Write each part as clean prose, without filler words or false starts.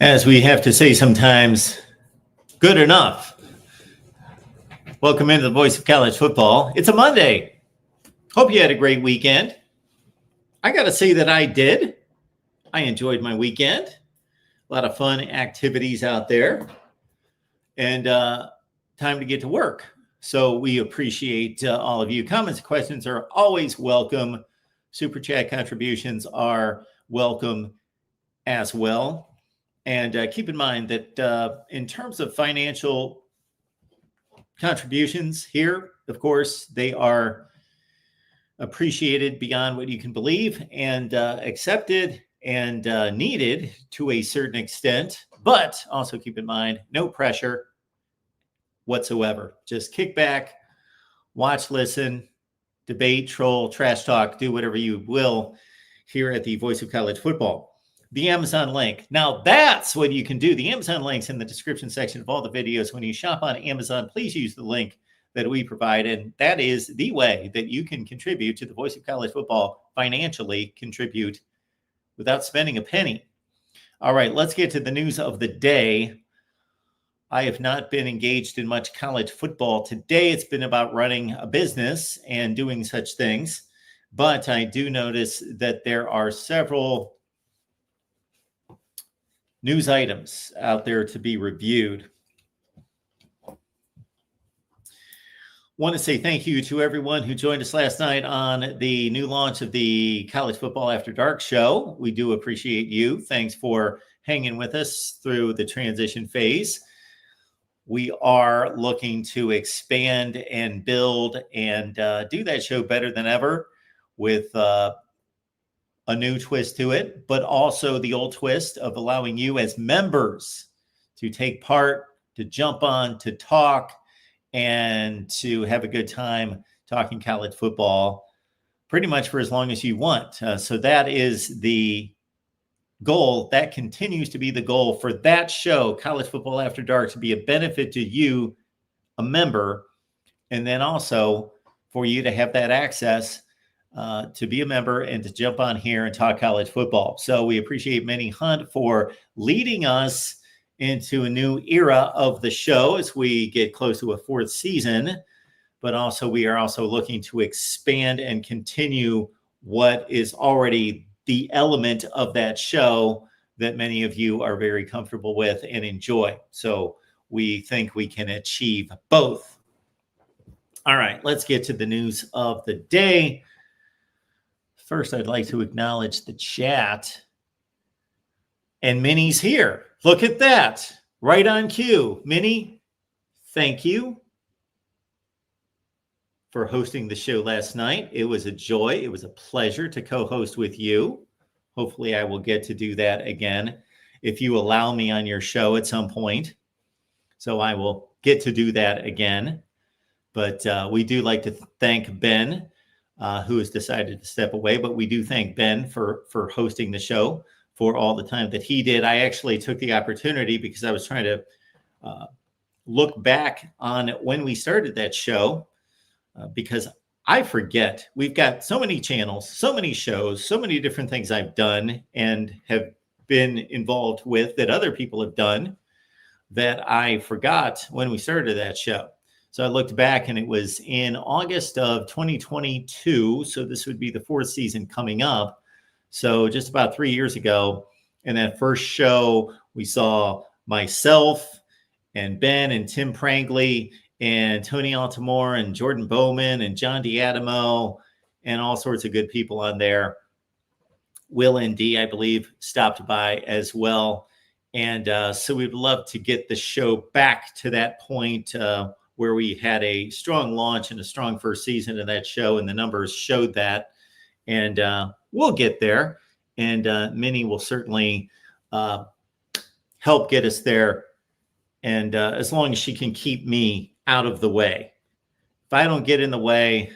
As we have to say sometimes, good enough. Welcome into the Voice of College Football. It's a Monday. Hope you had a great weekend. I got to say that I did. I enjoyed my weekend. A lot of fun activities out there. And time to get to work. So we appreciate all of you. Comments and questions are always welcome. Super chat contributions are welcome as well. And keep in mind that in terms of financial contributions here, of course, they are appreciated beyond what you can believe and accepted and needed to a certain extent. But also keep in mind, no pressure whatsoever. Just kick back, watch, listen, debate, troll, trash talk, do whatever you will here at the Voice of College Football. The Amazon link. Now that's what you can do. The Amazon link's in the description section of all the videos. When you shop on Amazon, please use the link that we provide. And that is the way that you can contribute to the Voice of College Football, financially contribute without spending a penny. All right, let's get to the news of the day. I have not been engaged in much college football today. It's been about running a business and doing such things. But I do notice that there are several news items out there to be reviewed. Want to say thank you to everyone who joined us last night on the new launch of the College Football After Dark show. We do appreciate you. Thanks for hanging with us through the transition phase. We are looking to expand and build and do that show better than ever with a new twist to it, but also the old twist of allowing you as members to take part, to jump on, to talk, and to have a good time talking college football pretty much for as long as you want. So that is the goal. That continues to be the goal for that show, College Football After Dark, to be a benefit to you, a member, and then also for you to have that access to be a member and to jump on here and talk college football. So we appreciate Minnie Hunt for leading us into a new era of the show as we get close to a fourth season. But also we are also looking to expand and continue what is already the element of that show that many of you are very comfortable with and enjoy. So we think we can achieve both. All right, let's get to the news of the day. First, I'd like to acknowledge the chat. And Minnie's here. Look at that. Right on cue. Minnie, thank you for hosting the show last night. It was a joy. It was a pleasure to co-host with you. Hopefully, I will get to do that again if you allow me on your show at some point. So I will get to do that again. But we do like to thank Ben, who has decided to step away. But we do thank Ben for hosting the show for all the time that he did. I actually took the opportunity because I was trying to look back on when we started that show because I forget. We've got so many channels, so many shows, so many different things I've done and have been involved with that other people have done that I forgot when we started that show. So I looked back and it was in August of 2022. So this would be the fourth season coming up. So just about 3 years ago, in that first show, we saw myself and Ben and Tim Prangley and Tony Altamore and Jordan Bowman and John D'Adamo and all sorts of good people on there. Will and D, I believe, stopped by as well. And so we'd love to get the show back to that point where we had a strong launch and a strong first season of that show, and the numbers showed that. And we'll get there, and Minnie will certainly help get us there. And as long as she can keep me out of the way. If I don't get in the way,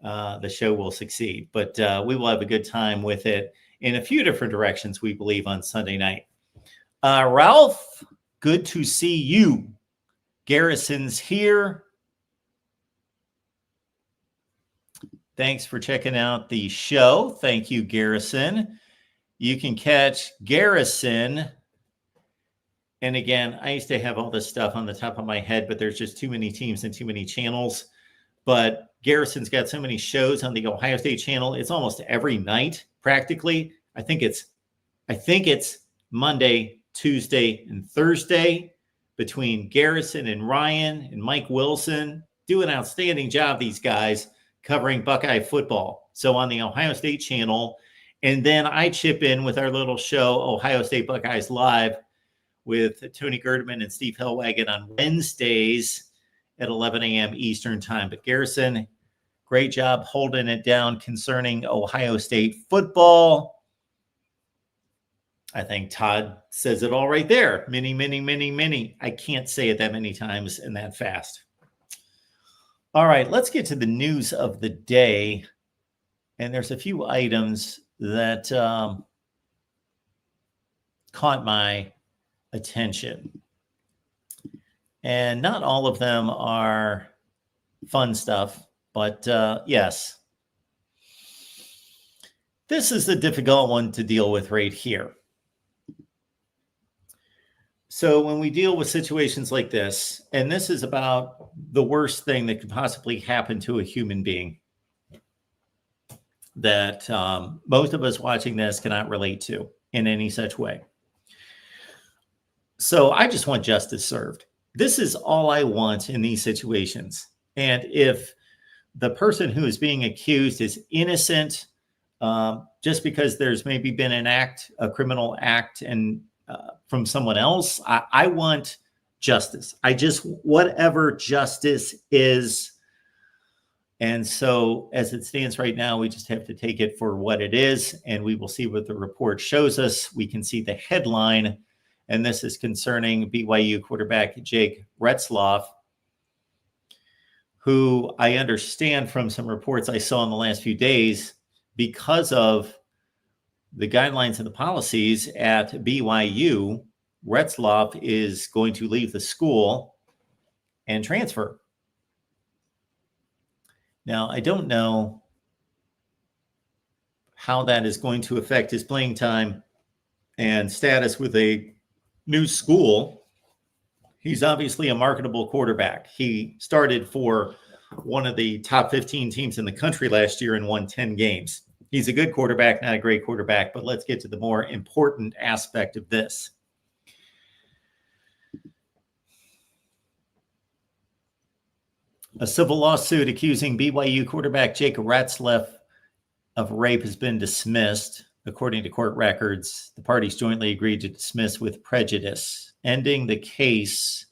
the show will succeed. But we will have a good time with it in a few different directions, we believe, on Sunday night. Ralph, good to see you. Garrison's here. Thanks for checking out the show. Thank you, Garrison. You can catch Garrison And again, I used to have all this stuff on the top of my head, but there's just too many teams and too many channels. But Garrison's got so many shows on the Ohio State channel. It's almost every night, practically. I think it's Monday, Tuesday, and Thursday between Garrison and Ryan and Mike Wilson. Do an outstanding job, these guys, covering Buckeye football. So on the Ohio State channel. And then I chip in with our little show, Ohio State Buckeyes Live, with Tony Girdman and Steve Hellwagon on Wednesdays at 11 a.m. Eastern time. But Garrison, great job holding it down concerning Ohio State football. I think Todd says it all right there. Many, many, many, many. I can't say it that many times and that fast. All right, let's get to the news of the day. And there's a few items that caught my attention. And not all of them are fun stuff, but yes. This is a difficult one to deal with right here. So when we deal with situations like this, and this is about the worst thing that could possibly happen to a human being that most of us watching this cannot relate to in any such way. So I just want justice served. This is all I want in these situations. And if the person who is being accused is innocent, just because there's maybe been a criminal act and from someone else, I want justice. Whatever justice is. And so as it stands right now, we just have to take it for what it is, and we will see what the report shows us. We can see the headline, and this is concerning BYU quarterback Jake Retzloff, who I understand from some reports I saw in the last few days, because of the guidelines and the policies at BYU, Retzloff is going to leave the school and transfer. Now, I don't know how that is going to affect his playing time and status with a new school. He's obviously a marketable quarterback. He started for one of the top 15 teams in the country last year and won 10 games. He's a good quarterback, not a great quarterback, but let's get to the more important aspect of this. A civil lawsuit accusing BYU quarterback Jake Retzloff of rape has been dismissed. According to court records, the parties jointly agreed to dismiss with prejudice, ending the case,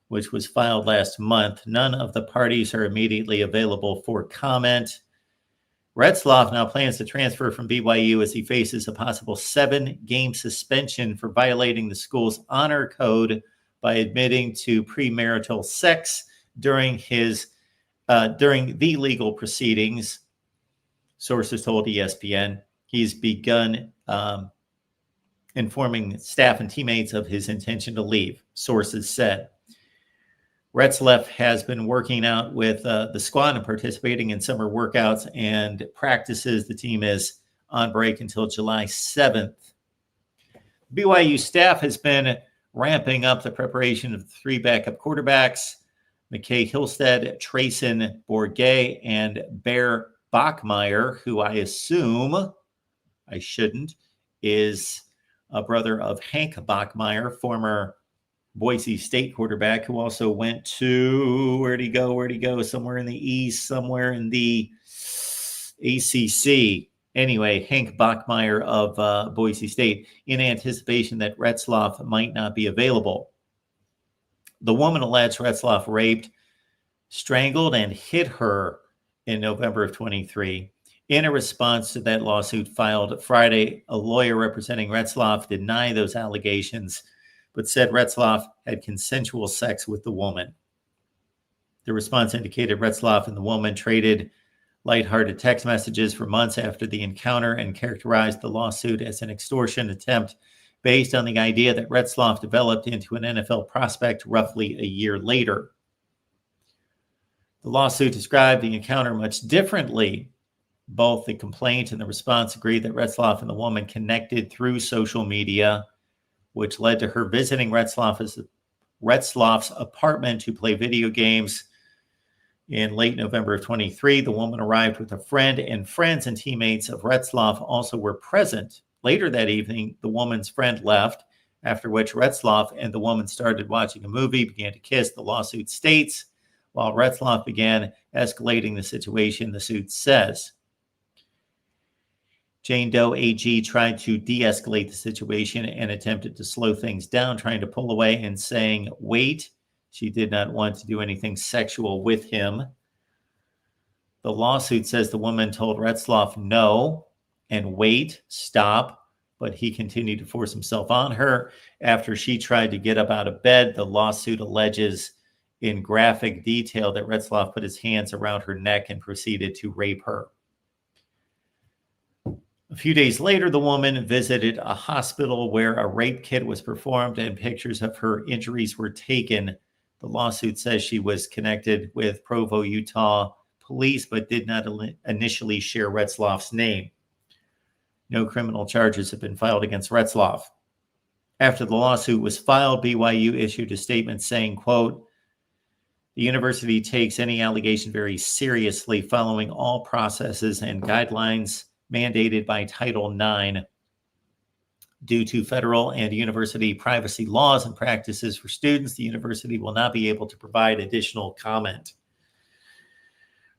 which was filed last month. None of the parties are immediately available for comment. Retzloff now plans to transfer from BYU as he faces a possible 7-game suspension for violating the school's honor code by admitting to premarital sex during the legal proceedings. Sources told ESPN he's begun informing staff and teammates of his intention to leave, sources said. Retzloff has been working out with the squad and participating in summer workouts and practices. The team is on break until July 7th. BYU staff has been ramping up the preparation of the 3 backup quarterbacks, McKay Hillstead, Trayson Bourget, and Bear Bachmeyer, who I assume, I shouldn't, is a brother of Hank Bachmeyer, former Boise State quarterback, who also went to, where'd he go? Somewhere in the East, somewhere in the ACC. Anyway, Hank Bachmeyer of Boise State, in anticipation that Retzloff might not be available. The woman alleged Retzloff raped, strangled, and hit her in November of 23. In a response to that lawsuit filed Friday, a lawyer representing Retzloff denied those allegations, but said Retzloff had consensual sex with the woman. The response indicated Retzloff and the woman traded lighthearted text messages for months after the encounter and characterized the lawsuit as an extortion attempt based on the idea that Retzloff developed into an NFL prospect roughly a year later. The lawsuit described the encounter much differently. Both the complaint and the response agreed that Retzloff and the woman connected through social media. which led to her visiting Retzloff's apartment to play video games. In late November of 23, the woman arrived with a friend, and friends and teammates of Retzloff also were present. Later that evening, the woman's friend left, after which Retzloff and the woman started watching a movie, began to kiss, the lawsuit states, while Retzloff began escalating the situation, the suit says. Jane Doe AG tried to de-escalate the situation and attempted to slow things down, trying to pull away and saying, wait. She did not want to do anything sexual with him. The lawsuit says the woman told Retzloff no and wait, stop, but he continued to force himself on her. After she tried to get up out of bed, the lawsuit alleges in graphic detail that Retzloff put his hands around her neck and proceeded to rape her. A few days later, the woman visited a hospital where a rape kit was performed and pictures of her injuries were taken. The lawsuit says she was connected with Provo, Utah police, but did not initially share Retzloff's name. No criminal charges have been filed against Retzloff. After the lawsuit was filed, BYU issued a statement saying, quote, the university takes any allegation very seriously, following all processes and guidelines mandated by Title IX. Due to federal and university privacy laws and practices for students, the university will not be able to provide additional comment.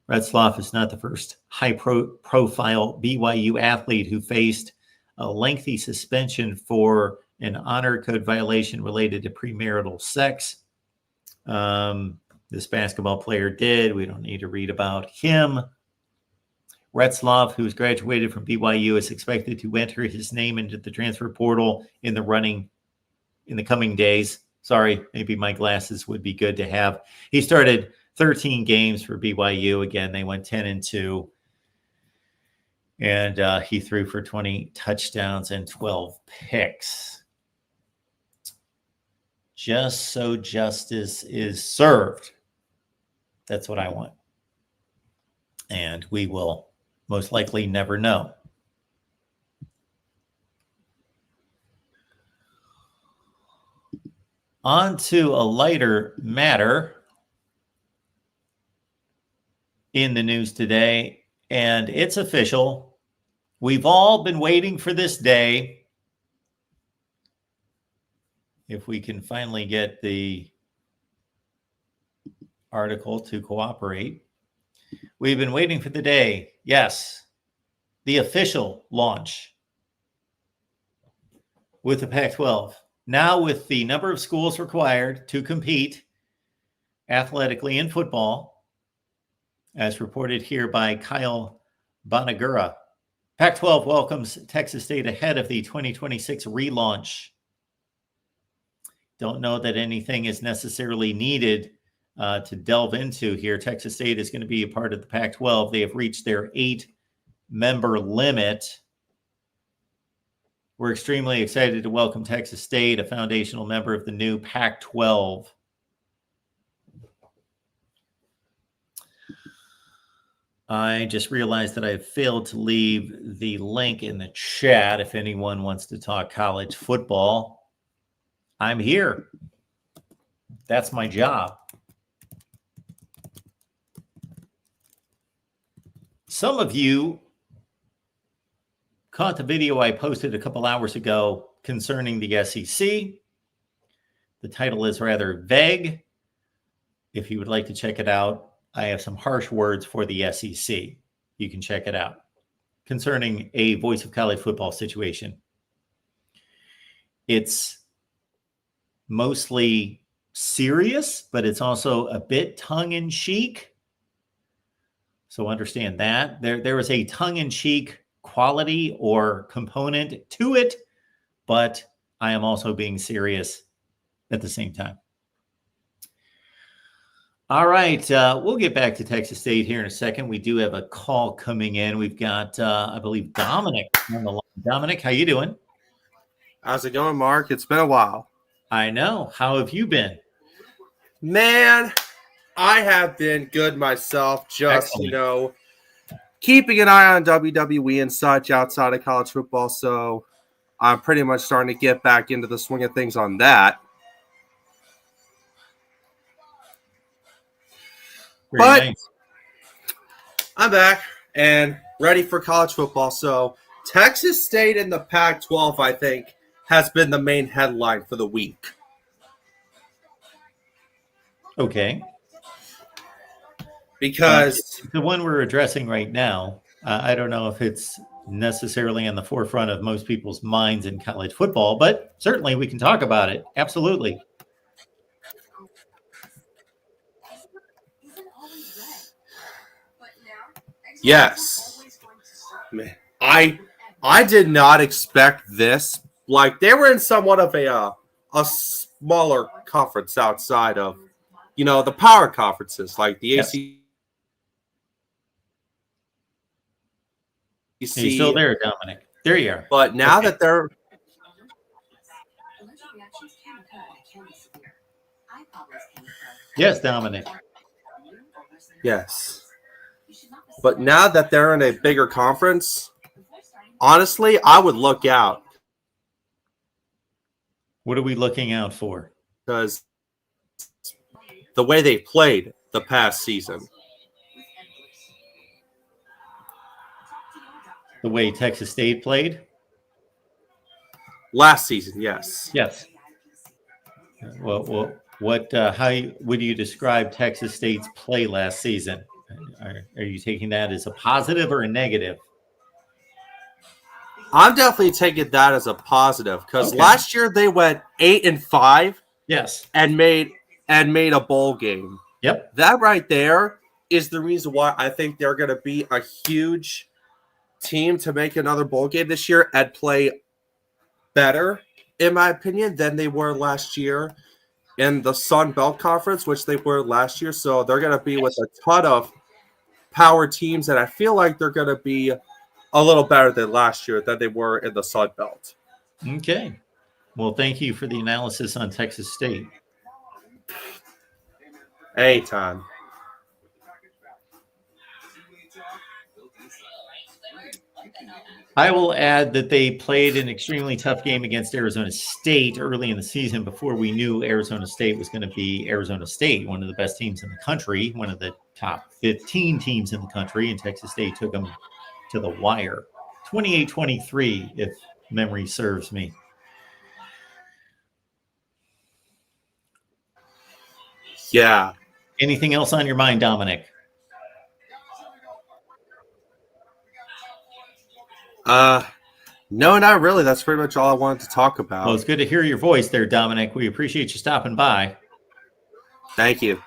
Retzloff is not the first high-profile BYU athlete who faced a lengthy suspension for an honor code violation related to premarital sex. This basketball player did. We don't need to read about him. Retzloff, who's graduated from BYU, is expected to enter his name into the transfer portal in the coming days. Sorry, maybe my glasses would be good to have. He started 13 games for BYU. Again, they went 10-2. And he threw for 20 touchdowns and 12 picks. Just so justice is served. That's what I want. And we will most likely never know. On to a lighter matter in the news today, and it's official. We've all been waiting for this day. If we can finally get the article to cooperate. We've been waiting for the day. Yes, the official launch with the Pac-12. Now with the number of schools required to compete athletically in football, as reported here by Kyle Bonagura, Pac-12 welcomes Texas State ahead of the 2026 relaunch. Don't know that anything is necessarily needed to delve into here. Texas State is going to be a part of the Pac-12. They have reached their 8-member limit. We're extremely excited to welcome Texas State, a foundational member of the new Pac-12. I just realized that I failed to leave the link in the chat if anyone wants to talk college football. I'm here. That's my job. Some of you caught the video I posted a couple hours ago concerning the SEC. The title is rather vague. If you would like to check it out, I have some harsh words for the SEC. You can check it out concerning a voice of college football situation. It's mostly serious, but it's also a bit tongue-in-cheek. So understand that. There is a tongue-in-cheek quality or component to it, but I am also being serious at the same time. All right, we'll get back to Texas State here in a second. We do have a call coming in. We've got, I believe, Dominic on the line. Dominic, how you doing? How's it going, Mark? It's been a while. I know. How have you been? Man, I have been good myself. Just, Excellent. keeping an eye on WWE and such outside of college football. So I'm pretty much starting to get back into the swing of things on that. Very But nice. I'm back and ready for college football. So Texas State in the Pac-12, I think, has been the main headline for the week. Okay. Because the one we're addressing right now, I don't know if it's necessarily on the forefront of most people's minds in college football, but certainly we can talk about it. Absolutely. yes, I did not expect this. Like, they were in somewhat of a smaller conference outside of, the power conferences like the Yes. ACC. Are you still there, Dominic? There you are. But now that they're Yes, Dominic. yes, but now that they're in a bigger conference, honestly, I would look out What are we looking out for? because the way they played the past season. The way Texas State played? Last season, yes. Yes. Well, how would you describe Texas State's play last season? Are you taking that as a positive or a negative? I'm definitely taking that as a positive because last year they went 8-5. Yes. And made a bowl game. Yep. That right there is the reason why I think they're going to be a huge team to make another bowl game this year and play better, in my opinion, than they were last year in the Sun Belt Conference, which they were last year. So they're going to be with a ton of power teams, and I feel like they're going to be a little better than last year than they were in the Sun Belt. Okay. Well, thank you for the analysis on Texas State. Anytime. I will add that they played an extremely tough game against Arizona State early in the season before we knew Arizona State was going to be Arizona State, one of the best teams in the country, one of the top 15 teams in the country, and Texas State took them to the wire. 28-23, if memory serves me. Yeah. Anything else on your mind, Dominic? No, not really. That's pretty much all I wanted to talk about. Well, it's good to hear your voice there, Dominic. We appreciate you stopping by. Thank you.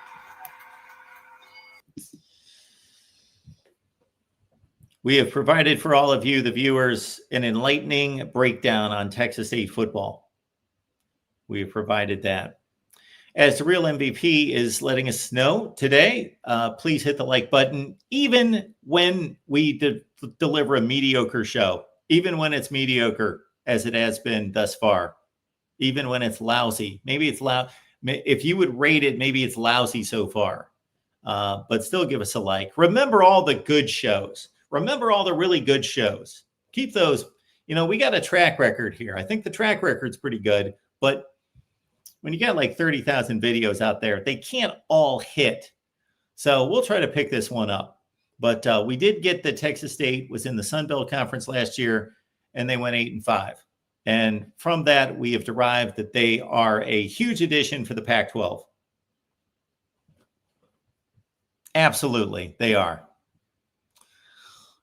We have provided for all of you, the viewers, an enlightening breakdown on Texas State football. We have provided that. As the real MVP is letting us know today, please hit the like button, even when we deliver a mediocre show, even when it's mediocre, as it has been thus far, even when it's lousy. Maybe it's loud. If you would rate it, maybe it's lousy so far, but still give us a like. Remember all the good shows. Remember all the really good shows. Keep those. We got a track record here. I think the track record's pretty good, but when you got like 30,000 videos out there, they can't all hit. So we'll try to pick this one up. But we did get that Texas State was in the Sun Belt Conference last year, and they went 8-5. And from that, we have derived that they are a huge addition for the Pac-12. Absolutely, they are.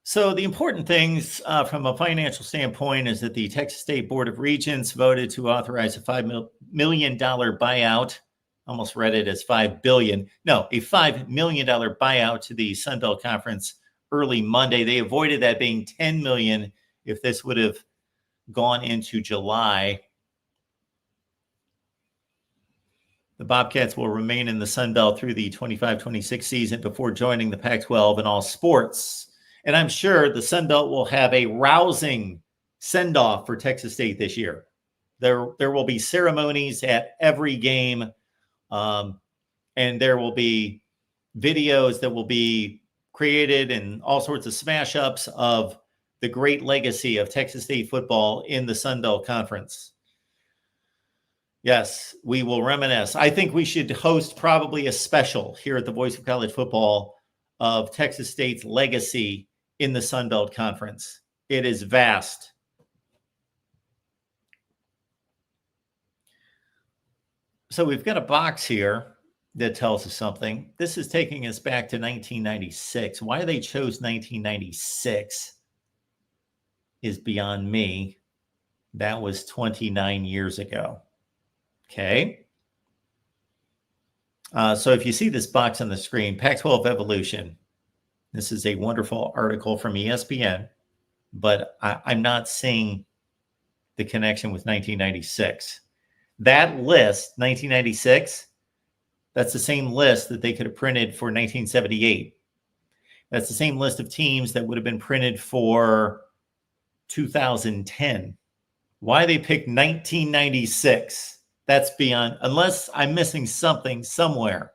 So the important things from a financial standpoint is that the Texas State Board of Regents voted to authorize a $5 million buyout. Almost read it as $5 billion. No, a $5 million buyout to the Sun Belt Conference early Monday. They avoided that being $10 million if this would have gone into July. The Bobcats will remain in the Sun Belt through the 25-26 season before joining the Pac-12 in all sports. And I'm sure the Sun Belt will have a rousing send-off for Texas State this year. There will be ceremonies at every game, and there will be videos that will be created and all sorts of smash-ups of the great legacy of Texas State football in the Sun Belt Conference. Yes, we will reminisce. I think we should host probably a special here at the Voice of College Football of Texas State's legacy in the Sun Belt Conference. It is vast. So we've got a box here that tells us something. This is taking us back to 1996. Why they chose 1996 is beyond me. That was 29 years ago. Okay. So if you see this box on the screen, Pac-12 evolution, this is a wonderful article from ESPN, but I'm not seeing the connection with 1996. That list, 1996, that's the same list that they could have printed for 1978. That's the same list of teams that would have been printed for 2010. Why they picked 1996? That's beyond, unless I'm missing something somewhere.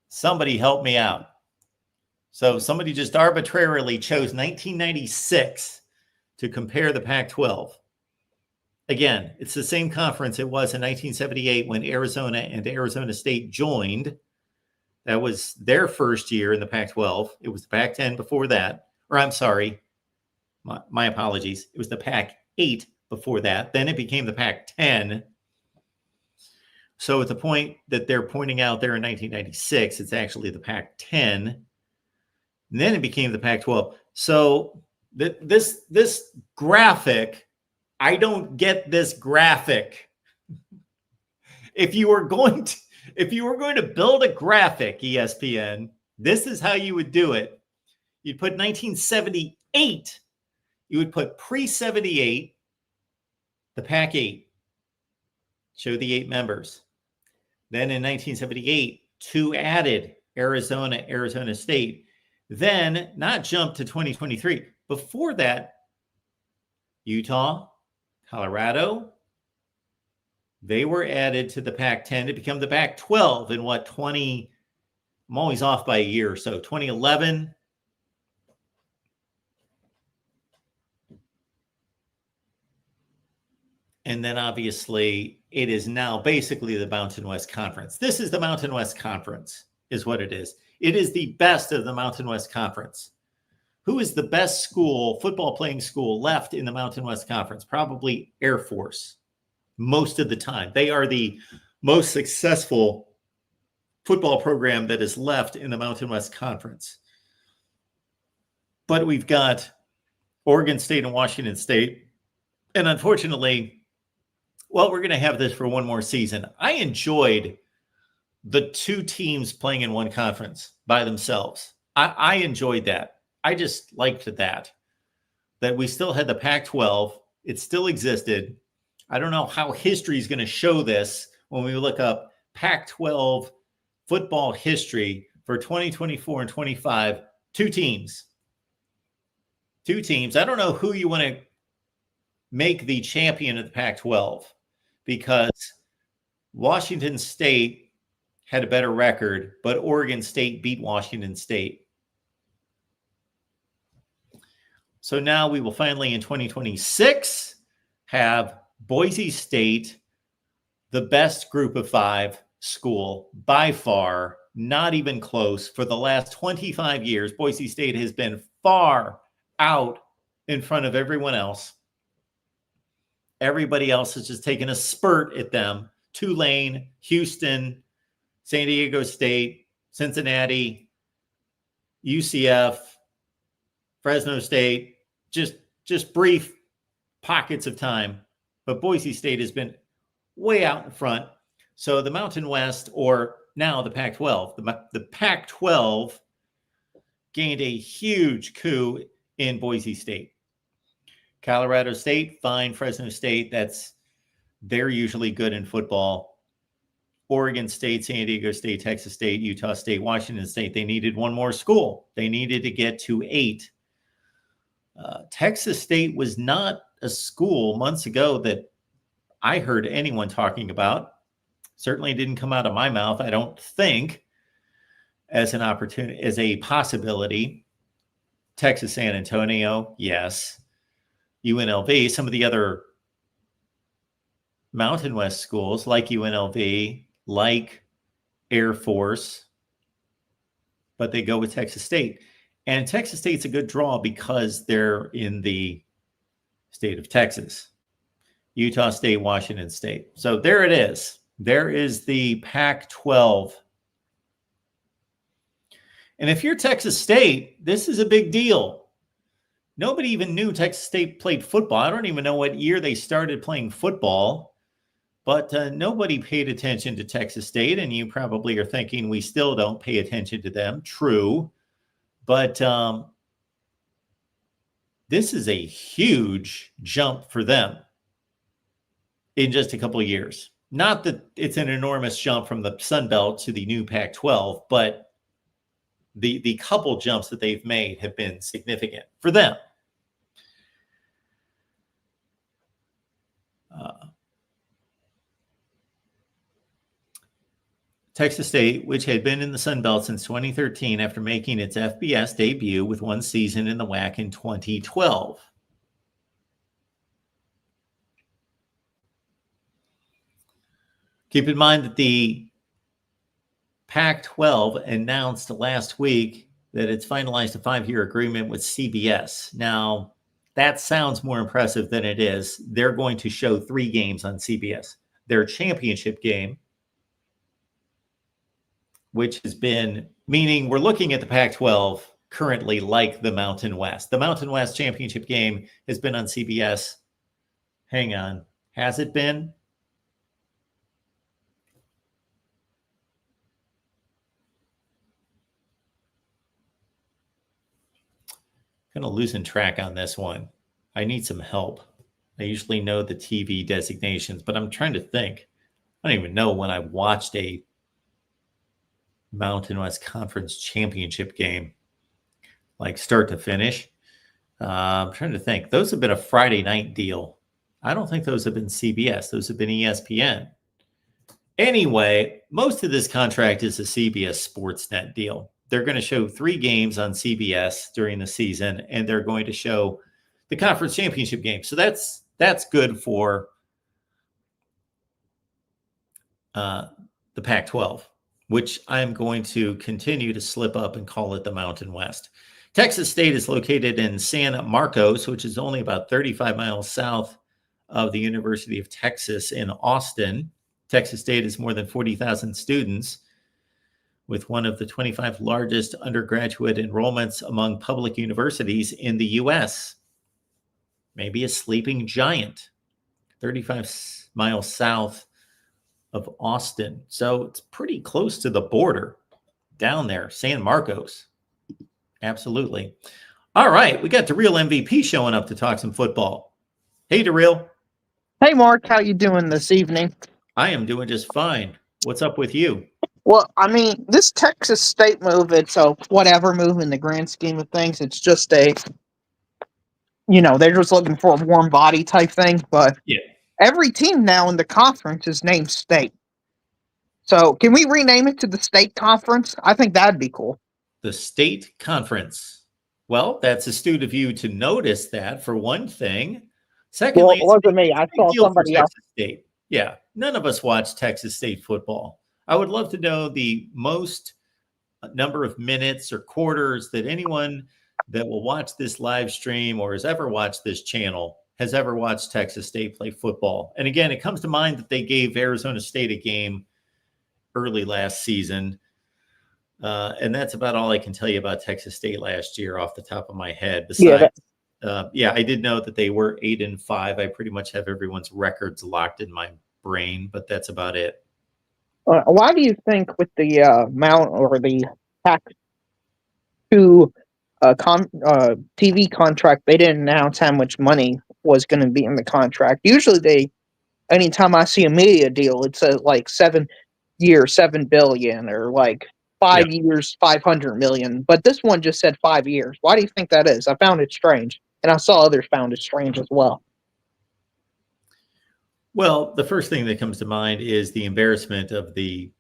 Somebody help me out. So somebody just arbitrarily chose 1996 to compare the Pac-12. Again, it's the same conference it was in 1978 when Arizona and Arizona State joined. That was their first year in the Pac-12. It was the Pac-10 before that. Or I'm sorry, my apologies. It was the Pac-8 before that. Then it became the Pac-10. So at the point that they're pointing out there in 1996, it's actually the Pac-10. And then it became the Pac-12. So this graphic, I don't get this graphic. If you were going to build a graphic, ESPN, this is how you would do it. You'd put 1978. You would put pre-78, the Pac-8. Show the 8 members. Then in 1978, 2 added, Arizona, Arizona State. Then, not jump to 2023. Before that, Utah, Colorado, they were added to the Pac-10 to become the Pac-12 in what, I'm always off by a year or so, 2011. And then obviously it is now basically the Mountain West Conference. This is the Mountain West Conference is what it is. It is the best of the Mountain West Conference. Who is the best school, football playing school left in the Mountain West Conference? Probably Air Force most of the time. They are the most successful football program that is left in the Mountain West Conference. But we've got Oregon State and Washington State. And unfortunately, well, we're going to have this for one more season. I enjoyed the 2 teams playing in one conference by themselves. I enjoyed that. I just liked that we still had the Pac-12. It still existed. I don't know how history is going to show this when we look up Pac-12 football history for 2024 and 25. 2 teams. 2 teams. I don't know who you want to make the champion of the Pac-12 because Washington State had a better record, but Oregon State beat Washington State. So now we will finally in 2026 have Boise State, the best group of 5 school by far, not even close. For the last 25 years, Boise State has been far out in front of everyone else. Everybody else has just taken a spurt at them. Tulane, Houston, San Diego State, Cincinnati, UCF, Fresno State, just brief pockets of time. But Boise State has been way out in front. So the Mountain West, or now the Pac-12, the Pac-12 gained a huge coup in Boise State. Colorado State, fine. Fresno State, they're usually good in football. Oregon State, San Diego State, Texas State, Utah State, Washington State, they needed one more school. They needed to get to 8. Texas State was not a school months ago that I heard anyone talking about. Certainly didn't come out of my mouth, I don't think, as an opportunity, as a possibility. Texas San Antonio, yes. UNLV, some of the other Mountain West schools like UNLV, like Air Force, but they go with Texas State. And Texas State's a good draw because they're in the state of Texas. Utah State, Washington State. So there it is. There is the Pac-12. And if you're Texas State, this is a big deal. Nobody even knew Texas State played football. I don't even know what year they started playing football, but nobody paid attention to Texas State. And you probably are thinking we still don't pay attention to them. True. But this is a huge jump for them in just a couple of years. Not that it's an enormous jump from the Sun Belt to the new Pac-12, but the couple jumps that they've made have been significant for them. Texas State, which had been in the Sun Belt since 2013 after making its FBS debut with one season in the WAC in 2012. Keep in mind that the Pac-12 announced last week that it's finalized a 5-year agreement with CBS. Now, that sounds more impressive than it is. They're going to show 3 games on CBS. Their championship game, which has been, meaning we're looking at the Pac-12 currently like the Mountain West. The Mountain West championship game has been on CBS. Hang on. Has it been? Kind of losing track on this one. I need some help. I usually know the TV designations, but I'm trying to think. I don't even know when I watched a Mountain West Conference championship game, like start to finish. I'm trying to think. Those have been a Friday night deal. I don't think those have been CBS. Those have been ESPN. Anyway, most of this contract is a CBS Sportsnet deal. They're going to show 3 games on CBS during the season, and they're going to show the conference championship game. So that's good for the Pac-12, which I'm going to continue to slip up and call it the Mountain West. Texas State is located in San Marcos, which is only about 35 miles south of the University of Texas in Austin. Texas State has more than 40,000 students, with one of the 25 largest undergraduate enrollments among public universities in the U.S. Maybe a sleeping giant, 35 miles south of Austin. So it's pretty close to the border down there, San Marcos. Absolutely. All right, we got DeReal MVP showing up to talk some football. Hey, DeReal. Hey, Mark, how you doing this evening? I am doing just fine. What's up with you? Well, I mean, this Texas State move, it's a whatever move in the grand scheme of things. It's just they're just looking for a warm body type thing. But Yeah. every team now in the conference is named State. So can we rename it to the State Conference? I think that'd be cool. The State Conference. Well, that's astute of you to notice that, for one thing. Secondly, Well, it wasn't me. I saw somebody else. Texas State. Yeah, none of us watch Texas State football. I would love to know the most number of minutes or quarters that anyone that will watch this live stream or has ever watched this channel has ever watched Texas State play football. And again, it comes to mind that they gave Arizona State a game early last season. And that's about all I can tell you about Texas State last year off the top of my head. Besides, I did know that they were 8-5. I pretty much have everyone's records locked in my brain, but that's about it. Why do you think with the the Pac-2 TV contract, they didn't announce how much money was going to be in the contract? Usually anytime I see a media deal, it's like 7 years, $7 billion, or like 5 years, $500 million. But this one just said 5 years. Why do you think that is? I found it strange, and I saw others found it strange as well. Well, the first thing that comes to mind is the embarrassment of the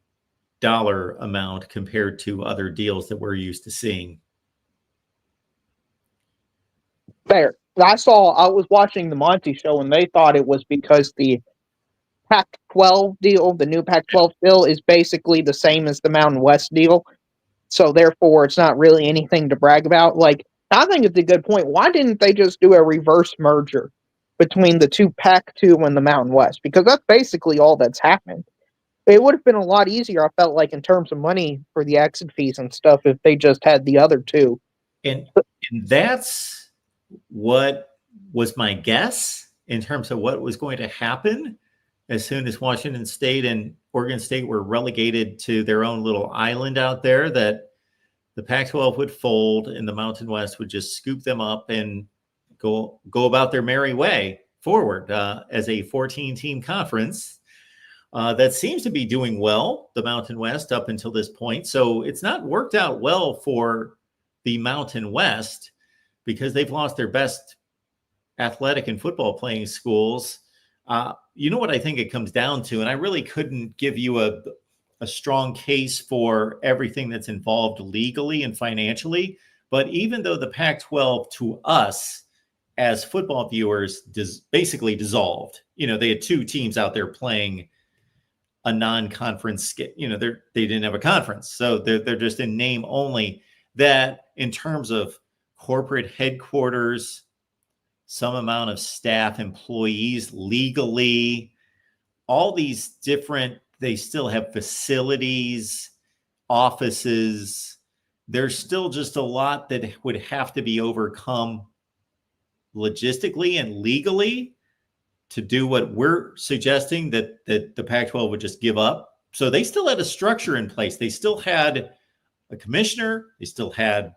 dollar amount compared to other deals that we're used to seeing. There. I was watching the Monty show and they thought it was because the Pac-12 deal, the new Pac-12 deal, is basically the same as the Mountain West deal. So therefore, it's not really anything to brag about. Like, I think it's a good point. Why didn't they just do a reverse merger between the two Pac-2 and the Mountain West? Because that's basically all that's happened. It would have been a lot easier, I felt like, in terms of money for the exit fees and stuff, if they just had the other two. And that's what was my guess in terms of what was going to happen as soon as Washington State and Oregon State were relegated to their own little island out there, that the Pac-12 would fold and the Mountain West would just scoop them up and go about their merry way forward as a 14-team conference that seems to be doing well, the Mountain West, up until this point. So it's not worked out well for the Mountain West because they've lost their best athletic and football playing schools. You know what I think it comes down to, and I really couldn't give you a strong case for everything that's involved legally and financially, but even though the Pac-12 to us as football viewers basically dissolved, they had two teams out there playing a non-conference, they didn't have a conference. So they're just in name only. That in terms of corporate headquarters, some amount of staff, employees, legally, all these different, they still have facilities, offices. There's still just a lot that would have to be overcome logistically and legally to do what we're suggesting that the Pac-12 would just give up. So they still had a structure in place. They still had a commissioner. They still had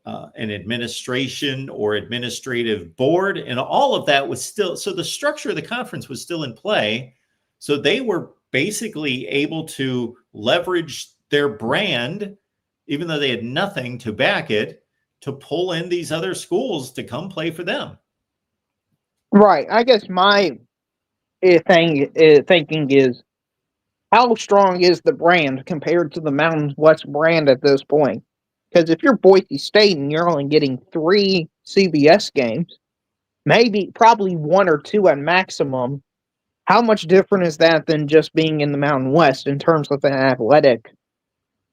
an administration or administrative board, and all of that was still, so the structure of the conference was still in play. So they were basically able to leverage their brand, even though they had nothing to back it, to pull in these other schools to come play for them. Right. I guess my thinking is, how strong is the brand compared to the Mountain West brand at this point? Because if you're Boise State and you're only getting 3 CBS games, probably 1 or 2 at maximum, how much different is that than just being in the Mountain West in terms of an athletic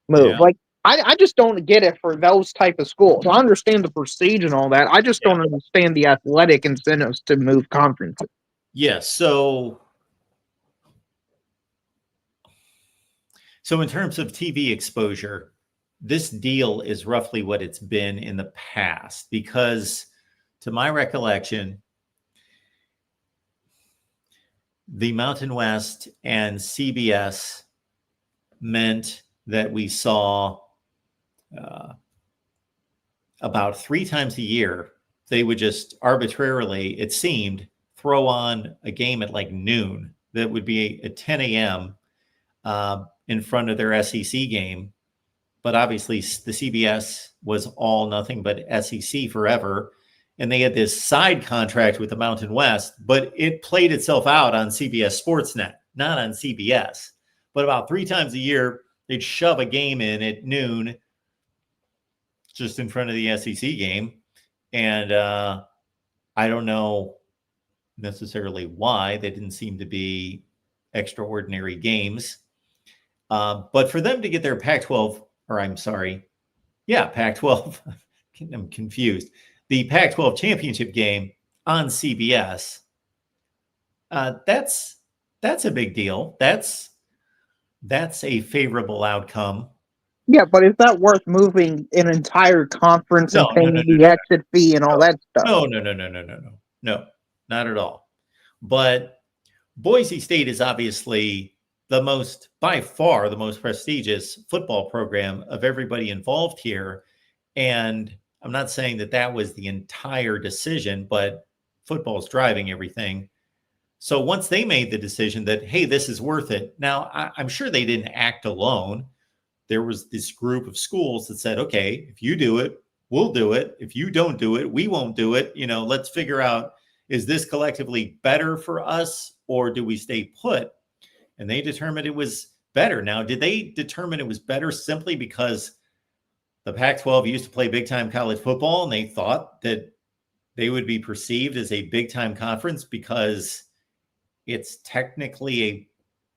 move? Yeah. Like, I just don't get it for those type of schools. I understand the prestige and all that. I just don't understand the athletic incentives to move conferences. Yeah. So in terms of TV exposure, this deal is roughly what it's been in the past, because to my recollection, the Mountain West and CBS meant that we saw about 3 times a year, they would just arbitrarily, it seemed, throw on a game at like noon that would be at 10 a.m. In front of their SEC game. But obviously the CBS was all nothing but SEC forever. And they had this side contract with the Mountain West, but it played itself out on CBS Sportsnet, not on CBS. But about 3 times a year, they'd shove a game in at noon just in front of the SEC game. And I don't know necessarily why. They didn't seem to be extraordinary games. But for them to get their Pac-12, or I'm sorry, Pac-12, I'm confused. The Pac-12 championship game on CBS, that's a big deal. That's a favorable outcome. Yeah, but is that worth moving an entire conference and paying the exit fee and all that stuff? No, not at all. But Boise State is obviously by far the most prestigious football program of everybody involved here. And I'm not saying that was the entire decision, but football's driving everything. So once they made the decision that, hey, this is worth it. Now, I'm sure they didn't act alone. There was this group of schools that said, okay, if you do it, we'll do it. If you don't do it, we won't do it. Let's figure out, is this collectively better for us, or do we stay put? And they determined it was better. Now, did they determine it was better simply because the Pac-12 used to play big-time college football and they thought that they would be perceived as a big time conference because it's technically a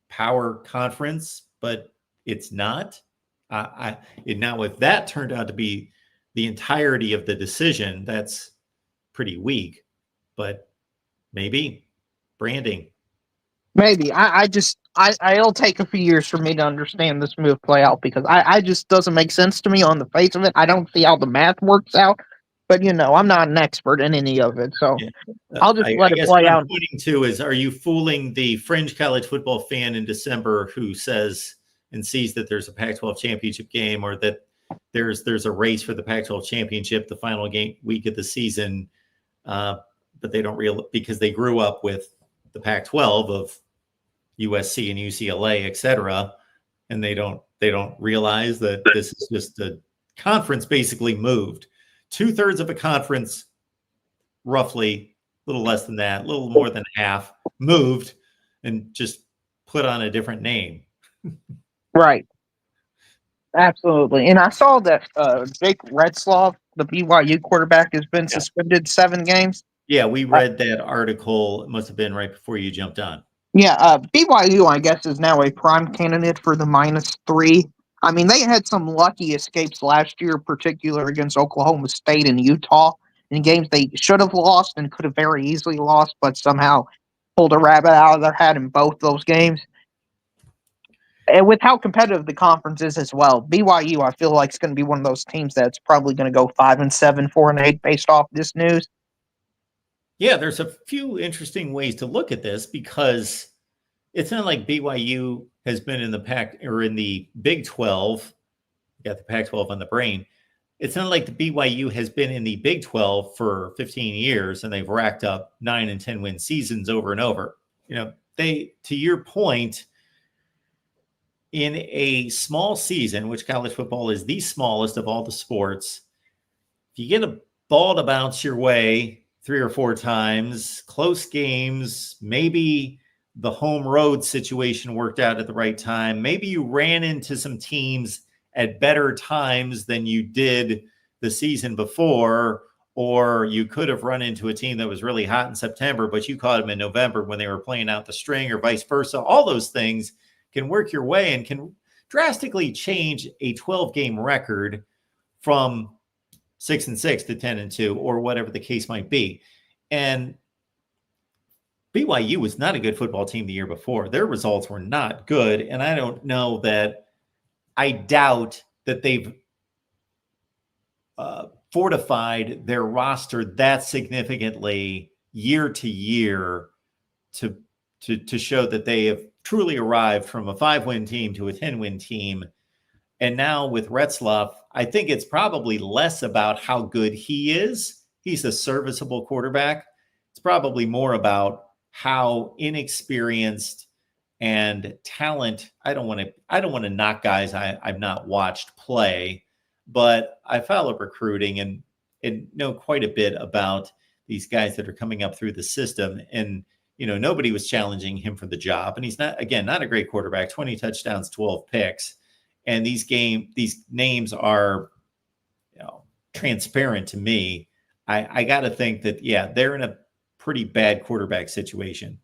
power conference, but it's not. Now, if that turned out to be the entirety of the decision, that's pretty weak. But maybe branding. Maybe. It'll take a few years for me to understand this move play out because I just doesn't make sense to me on the face of it. I don't see how the math works out, but I'm not an expert in any of it, so Yeah. I'll just let I it guess play what I'm out. pointing to is, are you fooling the fringe college football fan in December who says and sees that there's a Pac-12 championship game, or that there's a race for the Pac-12 championship, the final game week of the season, but they don't because they grew up with the Pac-12 of USC and UCLA, et cetera, and they don't realize that this is just a conference basically moved. 2/3 of a conference, roughly, a little less than that, a little more than half, moved and just put on a different name. Right. Absolutely. And I saw that Jake Retzlaff, the BYU quarterback, has been suspended 7 games. Yeah, we read that article. It must have been right before you jumped on. Yeah, BYU, I guess, is now a prime candidate for the -3. I mean, they had some lucky escapes last year, particularly against Oklahoma State and Utah, in games they should have lost and could have very easily lost, but somehow pulled a rabbit out of their hat in both those games. And with how competitive the conference is as well, BYU, I feel like, is going to be one of those teams that's probably going to go 5-7, 4-8 based off this news. Yeah, there's a few interesting ways to look at this, because it's not like BYU has been in the Pac or in the Big 12. Got the Pac-12 on the brain. It's not like the BYU has been in the Big 12 for 15 years and they've racked up 9 and 10 win seasons over and over. They, to your point, in a small season, which college football is the smallest of all the sports, if you get a ball to bounce your way 3 or 4 times, close games, maybe the home road situation worked out at the right time, maybe you ran into some teams at better times than you did the season before, or you could have run into a team that was really hot in September, but you caught them in November when they were playing out the string, or vice versa. All those things can work your way and can drastically change a 12-game record from 6-6 to 10-2, or whatever the case might be. And BYU was not a good football team the year before. Their results were not good. And I doubt that they've fortified their roster that significantly year to year to show that they have truly arrived from a 5-win team to a 10-win team. And now with Retzlaff, I think it's probably less about how good he is. He's a serviceable quarterback. It's probably more about how inexperienced and talent. I don't want to knock guys I've not watched play, but I follow recruiting and know quite a bit about these guys that are coming up through the system. And nobody was challenging him for the job. And he's not a great quarterback. 20 touchdowns, 12 picks. And these names are, transparent to me. I got to think that, they're in a pretty bad quarterback situation.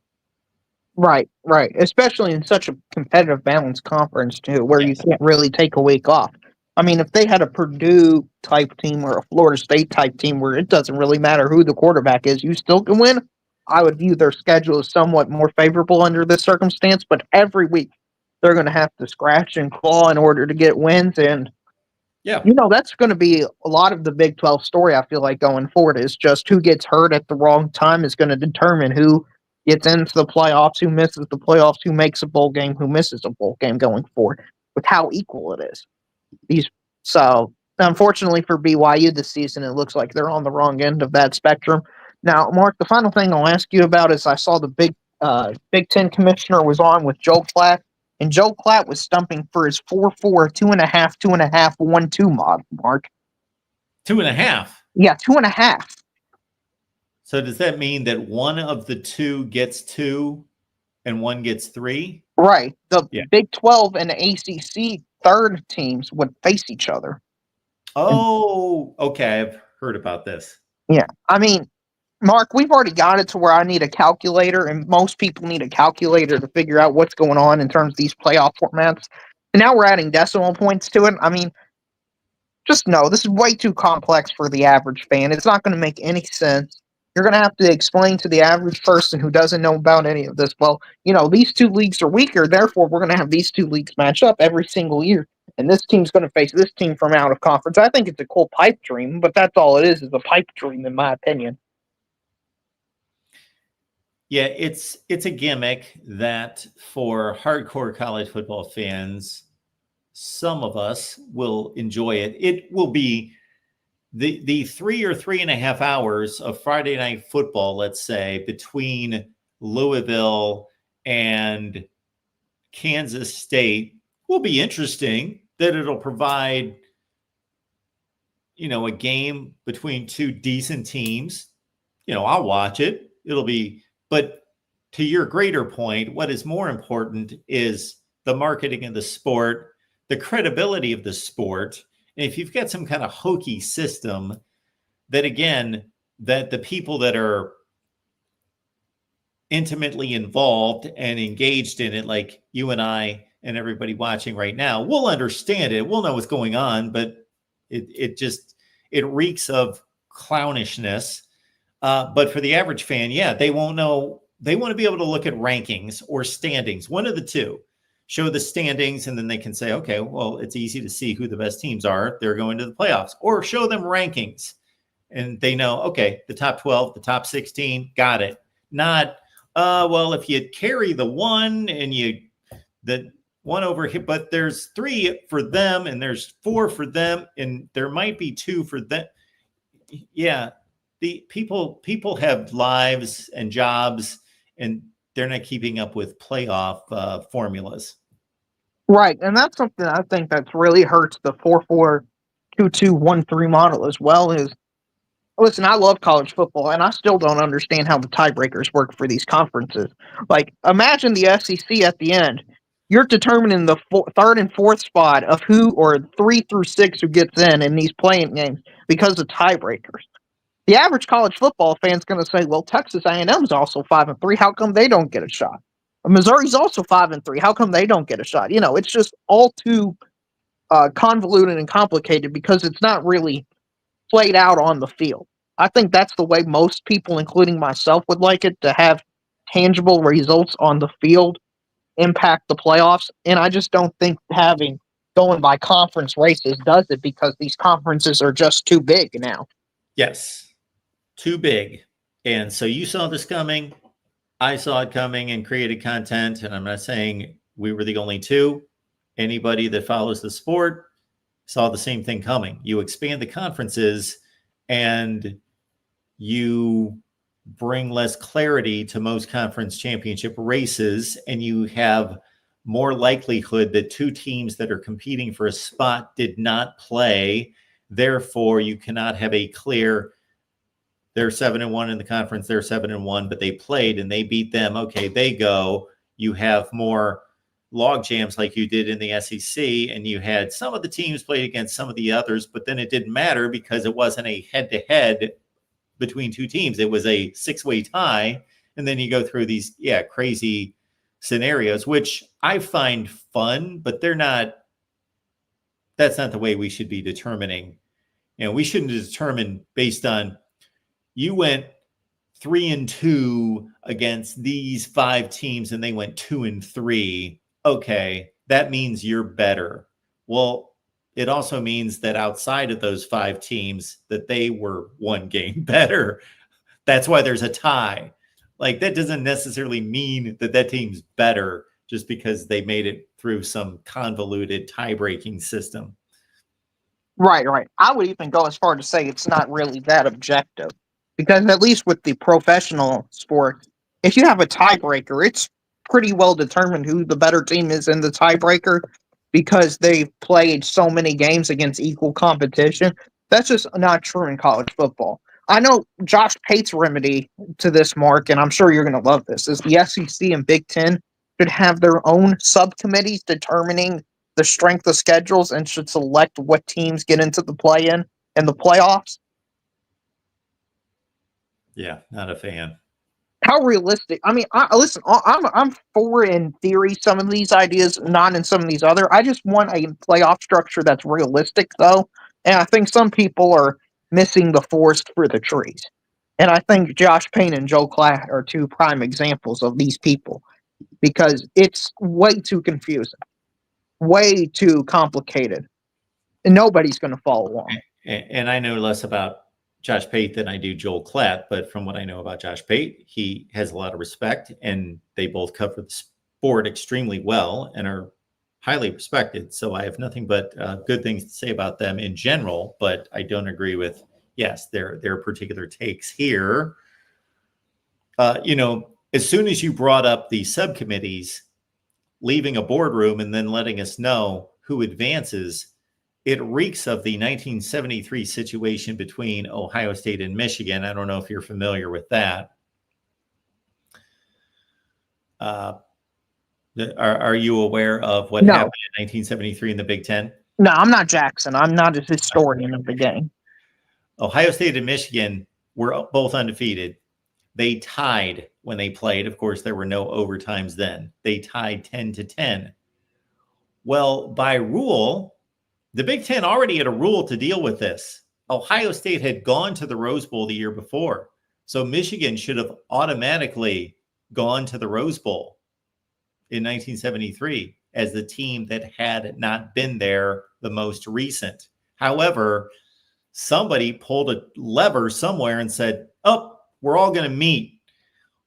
Right. Especially in such a competitive, balanced conference too, where you can't really take a week off. I mean, if they had a Purdue type team or a Florida State type team where it doesn't really matter who the quarterback is, you still can win, I would view their schedule as somewhat more favorable under this circumstance. But every week they're going to have to scratch and claw in order to get wins. And, that's going to be a lot of the Big 12 story, I feel like, going forward, is just who gets hurt at the wrong time is going to determine who gets into the playoffs, who misses the playoffs, who makes a bowl game, who misses a bowl game going forward, with how equal it is. So, unfortunately for BYU this season, it looks like they're on the wrong end of that spectrum. Now, Mark, the final thing I'll ask you about is I saw the Big Ten commissioner was on with Joe Klatt, and Joe Klatt was stumping for his 4-4, 2.5, 2.5, 1-2 model, Mark. 2.5? Yeah, 2.5. So does that mean that one of the two gets 2 and one gets 3? Right. The Big 12 and the ACC third teams would face each other. Oh, okay. I've heard about this. Yeah. I mean, Mark, we've already got it to where I need a calculator, and most people need a calculator to figure out what's going on in terms of these playoff formats. And now we're adding decimal points to it. I mean, just know this is way too complex for the average fan. It's not going to make any sense. You're going to have to explain to the average person who doesn't know about any of this, well, these two leagues are weaker, therefore we're going to have these two leagues match up every single year. And this team's going to face this team from out of conference. I think it's a cool pipe dream, but that's all it is a pipe dream, in my opinion. Yeah, it's a gimmick that for hardcore college football fans, some of us will enjoy it. It will be the 3 or 3.5 hours of Friday night football, let's say, between Louisville and Kansas State will be interesting. That it'll provide, a game between two decent teams. I'll watch it. It'll be, but to your greater point, what is more important is the marketing of the sport, the credibility of the sport. And if you've got some kind of hokey system that, again, that the people that are intimately involved and engaged in it, like you and I and everybody watching right now, we'll understand it. We'll know what's going on, but it reeks of clownishness. But for the average fan, yeah, they won't know. They want to be able to look at rankings or standings, one of the two. Show the standings, and then they can say, okay, well, it's easy to see who the best teams are. They're going to the playoffs. Or show them rankings, and they know, okay, the top 12, the top 16, got it. Not, well, if you carry the one and the one over here, but there's 3 for them, and there's 4 for them, and there might be 2 for them. Yeah, the people have lives and jobs, and they're not keeping up with playoff formulas. Right, and that's something I think that's really hurts the 4-4-2-2-1-3 model as well. Is listen, I love college football, and I still don't understand how the tiebreakers work for these conferences. Like, imagine the SEC at the end. You're determining the third and fourth spot of who, or 3 through 6 who gets in these playing games because of tiebreakers. The average college football fan's going to say, well, Texas A&M is also 5-3. How come they don't get a shot? Missouri's also 5-3. How come they don't get a shot? It's just all too convoluted and complicated because it's not really played out on the field. I think that's the way most people, including myself, would like it, to have tangible results on the field impact the playoffs. And I just don't think going by conference races does it, because these conferences are just too big now. Yes. Too big. And so you saw this coming. I saw it coming and created content. And I'm not saying we were the only two. Anybody that follows the sport saw the same thing coming. You expand the conferences and you bring less clarity to most conference championship races, and you have more likelihood that 2 teams that are competing for a spot did not play. Therefore, you cannot have a clear, they're 7-1 in the conference, they're 7-1, but they played and they beat them. Okay, they go. You have more log jams like you did in the SEC, and you had some of the teams played against some of the others, but then it didn't matter because it wasn't a head-to-head between 2 teams. It was a 6-way tie, and then you go through these crazy scenarios, which I find fun, but that's not the way we should be determining. We shouldn't determine based on you went 3-2 against these 5 teams and they went 2-3. Okay, that means you're better. Well, it also means that outside of those 5 teams that they were 1 game better. That's why there's a tie. Like, that doesn't necessarily mean that team's better just because they made it through some convoluted tie-breaking system. Right. I would even go as far to say it's not really that objective, because at least with the professional sport, if you have a tiebreaker, it's pretty well determined who the better team is in the tiebreaker, because they've played so many games against equal competition. That's just not true in college football. I know Josh Pate's remedy to this, Mark, and I'm sure you're going to love this, is the SEC and Big Ten should have their own subcommittees determining the strength of schedules and should select what teams get into the play-in and the playoffs. Yeah, not a fan. How realistic? I mean, listen. I'm for in theory some of these ideas, not in some of these other. I just want a playoff structure that's realistic, though, and I think some people are missing the forest for the trees. And I think Josh Payne and Joe Klatt are two prime examples of these people because it's way too confusing, way too complicated, and nobody's going to follow along. And I know less about Josh Pate than I do Joel Klatt, but from what I know about Josh Pate, he has a lot of respect, and they both cover the sport extremely well and are highly respected. So I have nothing but good things to say about them in general, but I don't agree with, yes, their particular takes here. As soon as you brought up the subcommittees, leaving a boardroom and then letting us know who advances, it reeks of the 1973 situation between Ohio State and Michigan. I don't know if you're familiar with that. Are you aware of what happened in 1973 in the Big Ten? No, I'm not Jackson. I'm not a historian of the game. Ohio State and Michigan were both undefeated. They tied when they played. Of course, there were no overtimes then. They tied 10-10. Well, by rule, the Big Ten already had a rule to deal with this. Ohio State had gone to the Rose Bowl the year before. So Michigan should have automatically gone to the Rose Bowl in 1973 as the team that had not been there the most recent. However, somebody pulled a lever somewhere and said, oh, we're all going to meet.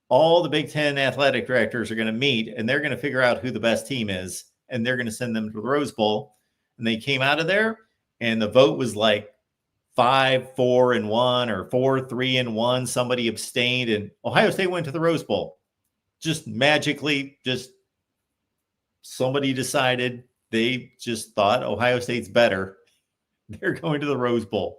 All the Big Ten athletic directors are going to meet, and they're going to figure out who the best team is, and they're going to send them to the Rose Bowl. And they came out of there, and the vote was like 5-4-1 or 4-3-1. Somebody abstained, and Ohio State went to the Rose Bowl. Just magically, just somebody decided they just thought Ohio State's better. They're going to the Rose Bowl.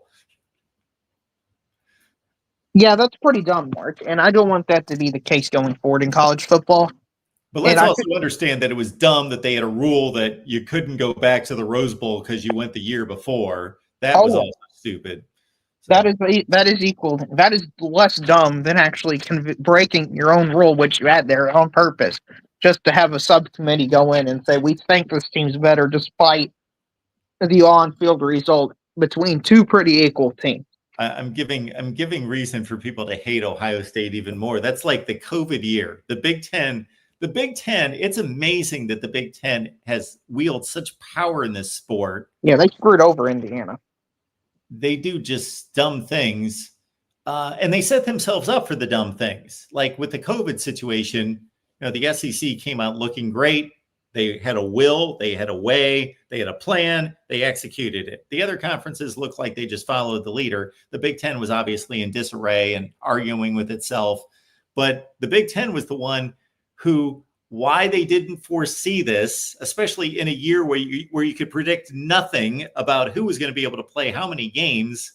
Yeah, that's pretty dumb, Mark. And I don't want that to be the case going forward in college football. But let's also understand that it was dumb that they had a rule that you couldn't go back to the Rose Bowl because you went the year before. That was also stupid. So. That is equal. That is less dumb than actually breaking your own rule, which you had there on purpose, just to have a subcommittee go in and say we think this team's better, despite the on-field result between two pretty equal teams. I'm giving reason for people to hate Ohio State even more. That's like the COVID year. The Big Ten, it's amazing that the Big Ten has wielded such power in this sport. Yeah, they screwed over Indiana. They do just dumb things, and they set themselves up for the dumb things. Like with the COVID situation, the SEC came out looking great. They had a will, they had a way, they had a plan, they executed it. The other conferences looked like they just followed the leader. The Big Ten was obviously in disarray and arguing with itself. But the Big Ten was the one why they didn't foresee this, especially in a year where you could predict nothing about who was going to be able to play how many games,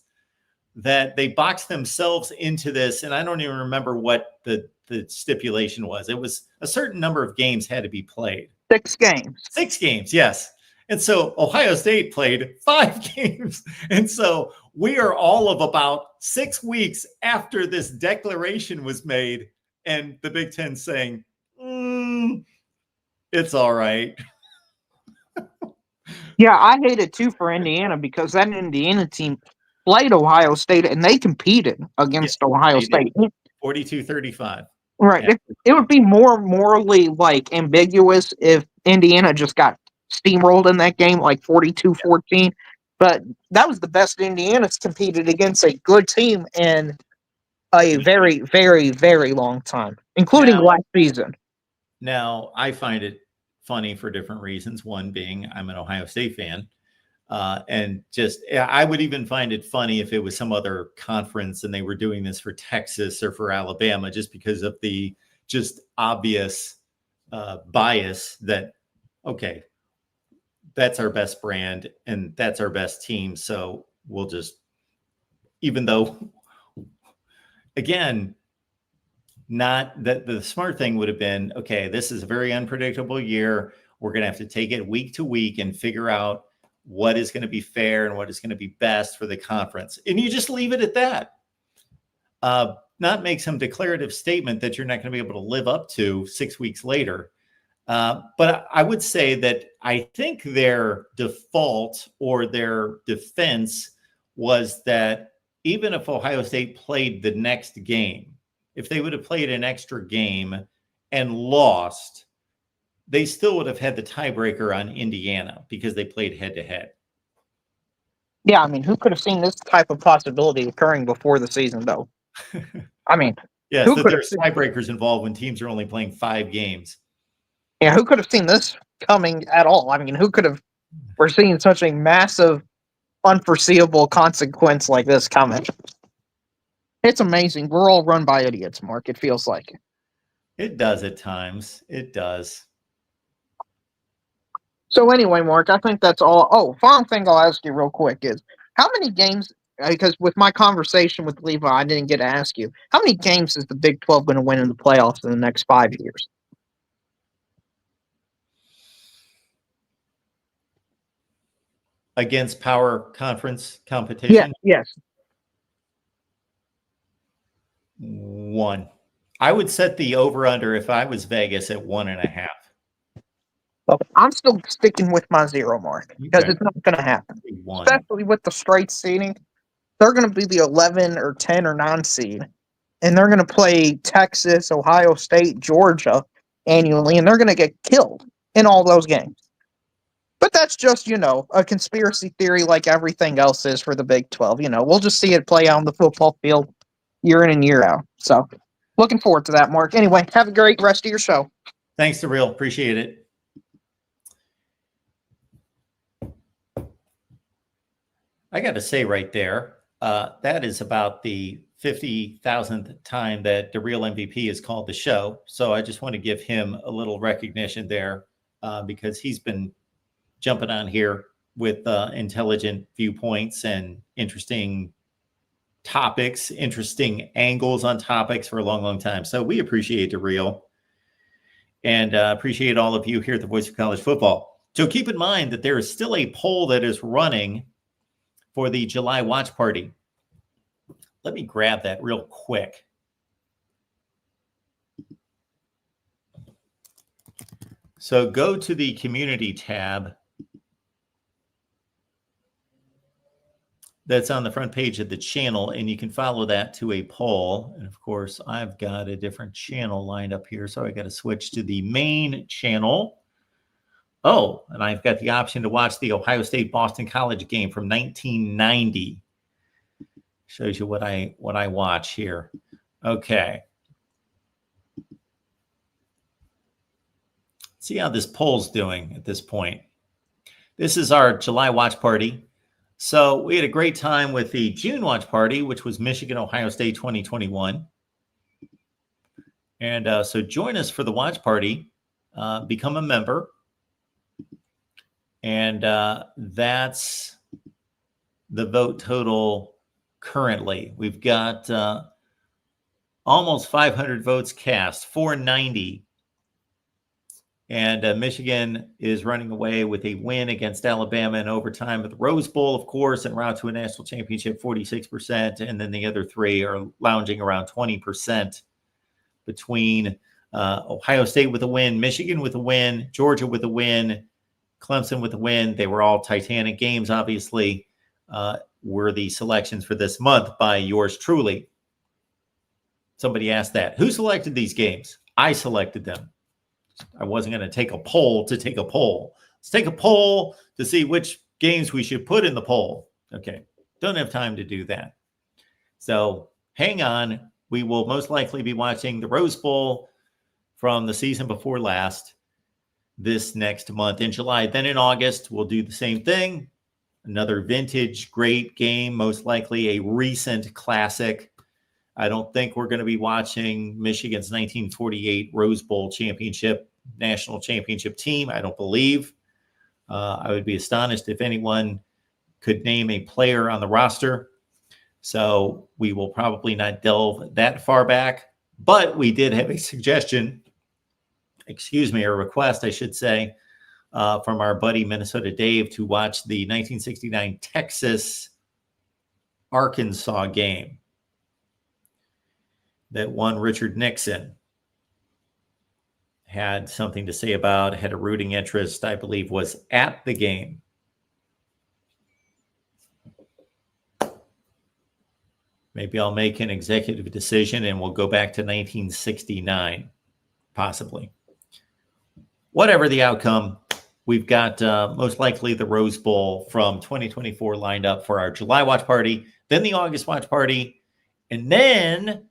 that they boxed themselves into this. And I don't even remember what the stipulation was. It was a certain number of games had to be played. 6 games. 6 games, yes. And so Ohio State played 5 games. And so we are all of about 6 weeks after this declaration was made, and the Big Ten saying, it's all right. Yeah, I hate it too for Indiana because that Indiana team played Ohio State and they competed against Ohio State. 42-35. Right. Yeah. It would be more morally ambiguous if Indiana just got steamrolled in that game, like 42-14. Yeah. But that was the best Indiana's competed against a good team in a very, very, very long time, including last season. Now, I find it funny for different reasons. One being I'm an Ohio State fan. And I would even find it funny if it was some other conference and they were doing this for Texas or for Alabama, just because of the just obvious bias that, okay, that's our best brand and that's our best team. So we'll just, even though, again, not that the smart thing would have been, okay, this is a very unpredictable year. We're going to have to take it week to week and figure out what is going to be fair and what is going to be best for the conference. And you just leave it at that. not make some declarative statement that you're not going to be able to live up to 6 weeks later. But I would say that I think their default or their defense was that even if Ohio State played the next game, if they would have played an extra game and lost, they still would have had the tiebreaker on Indiana because they played head-to-head. Yeah, I mean, who could have seen this type of possibility occurring before the season, though? I mean, yes, who that could there's have tiebreakers involved when teams are only playing 5 games. Yeah, who could have seen this coming at all? I mean, who could have foreseen such a massive, unforeseeable consequence like this coming? It's amazing. We're all run by idiots, Mark. It feels like. It does at times. It does. So anyway, Mark, I think that's all. Oh, final thing I'll ask you real quick is how many games? Because with my conversation with Levi, I didn't get to ask you how many games is the Big 12 going to win in the playoffs in the next 5 years? Against power conference competition? Yes. 1. I would set the over-under if I was Vegas at 1.5. Well, I'm still sticking with my 0 mark because Okay. it's not going to happen, 1. especially with the straight seeding. They're going to be the 11 or 10 or 9 seed, and they're going to play Texas, Ohio State, Georgia annually, and they're going to get killed in all those games. But that's just, a conspiracy theory like everything else is for the Big 12. We'll just see it play out on the football field year in and year out. So, looking forward to that, Mark. Anyway, have a great rest of your show. Thanks, Surreal. Appreciate it. I got to say right there, that is about the 50,000th time that the real MVP has called the show. So I just want to give him a little recognition there because he's been jumping on here with intelligent viewpoints and interesting topics, interesting angles on topics for a long, long time. So we appreciate the real and appreciate all of you here at the Voice of College Football. So keep in mind that there is still a poll that is running for the July watch party. Let me grab that real quick. So go to the community tab that's on the front page of the channel, and you can follow that to a poll. And of course, I've got a different channel lined up here, so I got to switch to the main channel. Oh, and I've got the option to watch the Ohio State-Boston College game from 1990. Shows you what I watch here. Okay. See how this poll's doing at this point. This is our July watch party. So we had a great time with the June watch party, which was Michigan, Ohio State 2021. And so join us for the watch party. Become a member. And that's the vote total currently. We've got almost 500 votes cast, 490. And Michigan is running away with a win against Alabama in overtime at the Rose Bowl, of course, en route to a national championship, 46%. And then the other 3 are lounging around 20% between Ohio State with a win, Michigan with a win, Georgia with a win, Clemson with a win. They were all Titanic games, obviously, were the selections for this month by yours truly. Somebody asked that. Who selected these games? I selected them. I wasn't going to take a poll to take a poll. Let's take a poll to see which games we should put in the poll. Okay. Don't have time to do that. So hang on. We will most likely be watching the Rose Bowl from the season before last this next month in July. Then in August, we'll do the same thing. Another vintage great game, most likely a recent classic. I don't think we're going to be watching Michigan's 1948 Rose Bowl championship, national championship team. I don't believe. I would be astonished if anyone could name a player on the roster. So we will probably not delve that far back. But we did have a suggestion, a request, I should say, from our buddy Minnesota Dave to watch the 1969 Texas-Arkansas game. that one Richard Nixon had something to say about, had a rooting interest, I believe, was at the game. Maybe I'll make an executive decision and we'll go back to 1969, possibly. Whatever the outcome, we've got most likely the Rose Bowl from 2024 lined up for our July watch party, then the August watch party, and then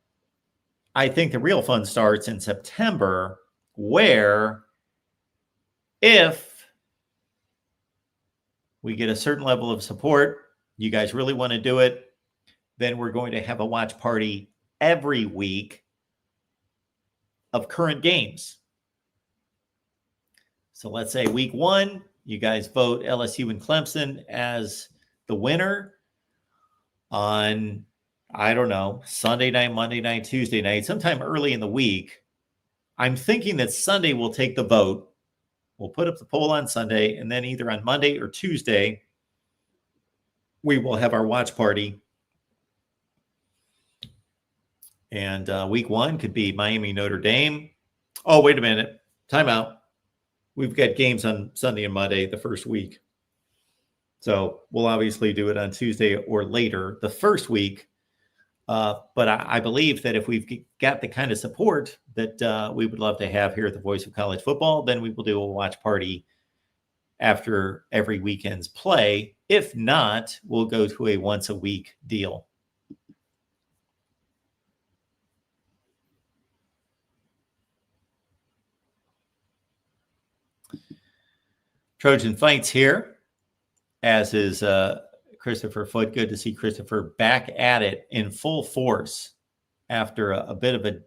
I think the real fun starts in September, where if we get a certain level of support, you guys really want to do it, then we're going to have a watch party every week of current games. So let's say week 1, you guys vote LSU and Clemson as the winner on, I don't know, Sunday night, Monday night, Tuesday night, sometime early in the week. I'm thinking that Sunday we'll take the vote. We'll put up the poll on Sunday, and then either on Monday or Tuesday, we will have our watch party. And week 1 could be Miami, Notre Dame. Oh, wait a minute. Time out. We've got games on Sunday and Monday the first week. So we'll obviously do it on Tuesday or later the first week. But I believe that if we've got the kind of support that we would love to have here at the Voice of College Football, then we will do a watch party after every weekend's play. If not, we'll go to a once a week deal. Trojan Fights here, as is Christopher Foote. Good to see Christopher back at it in full force after a bit of a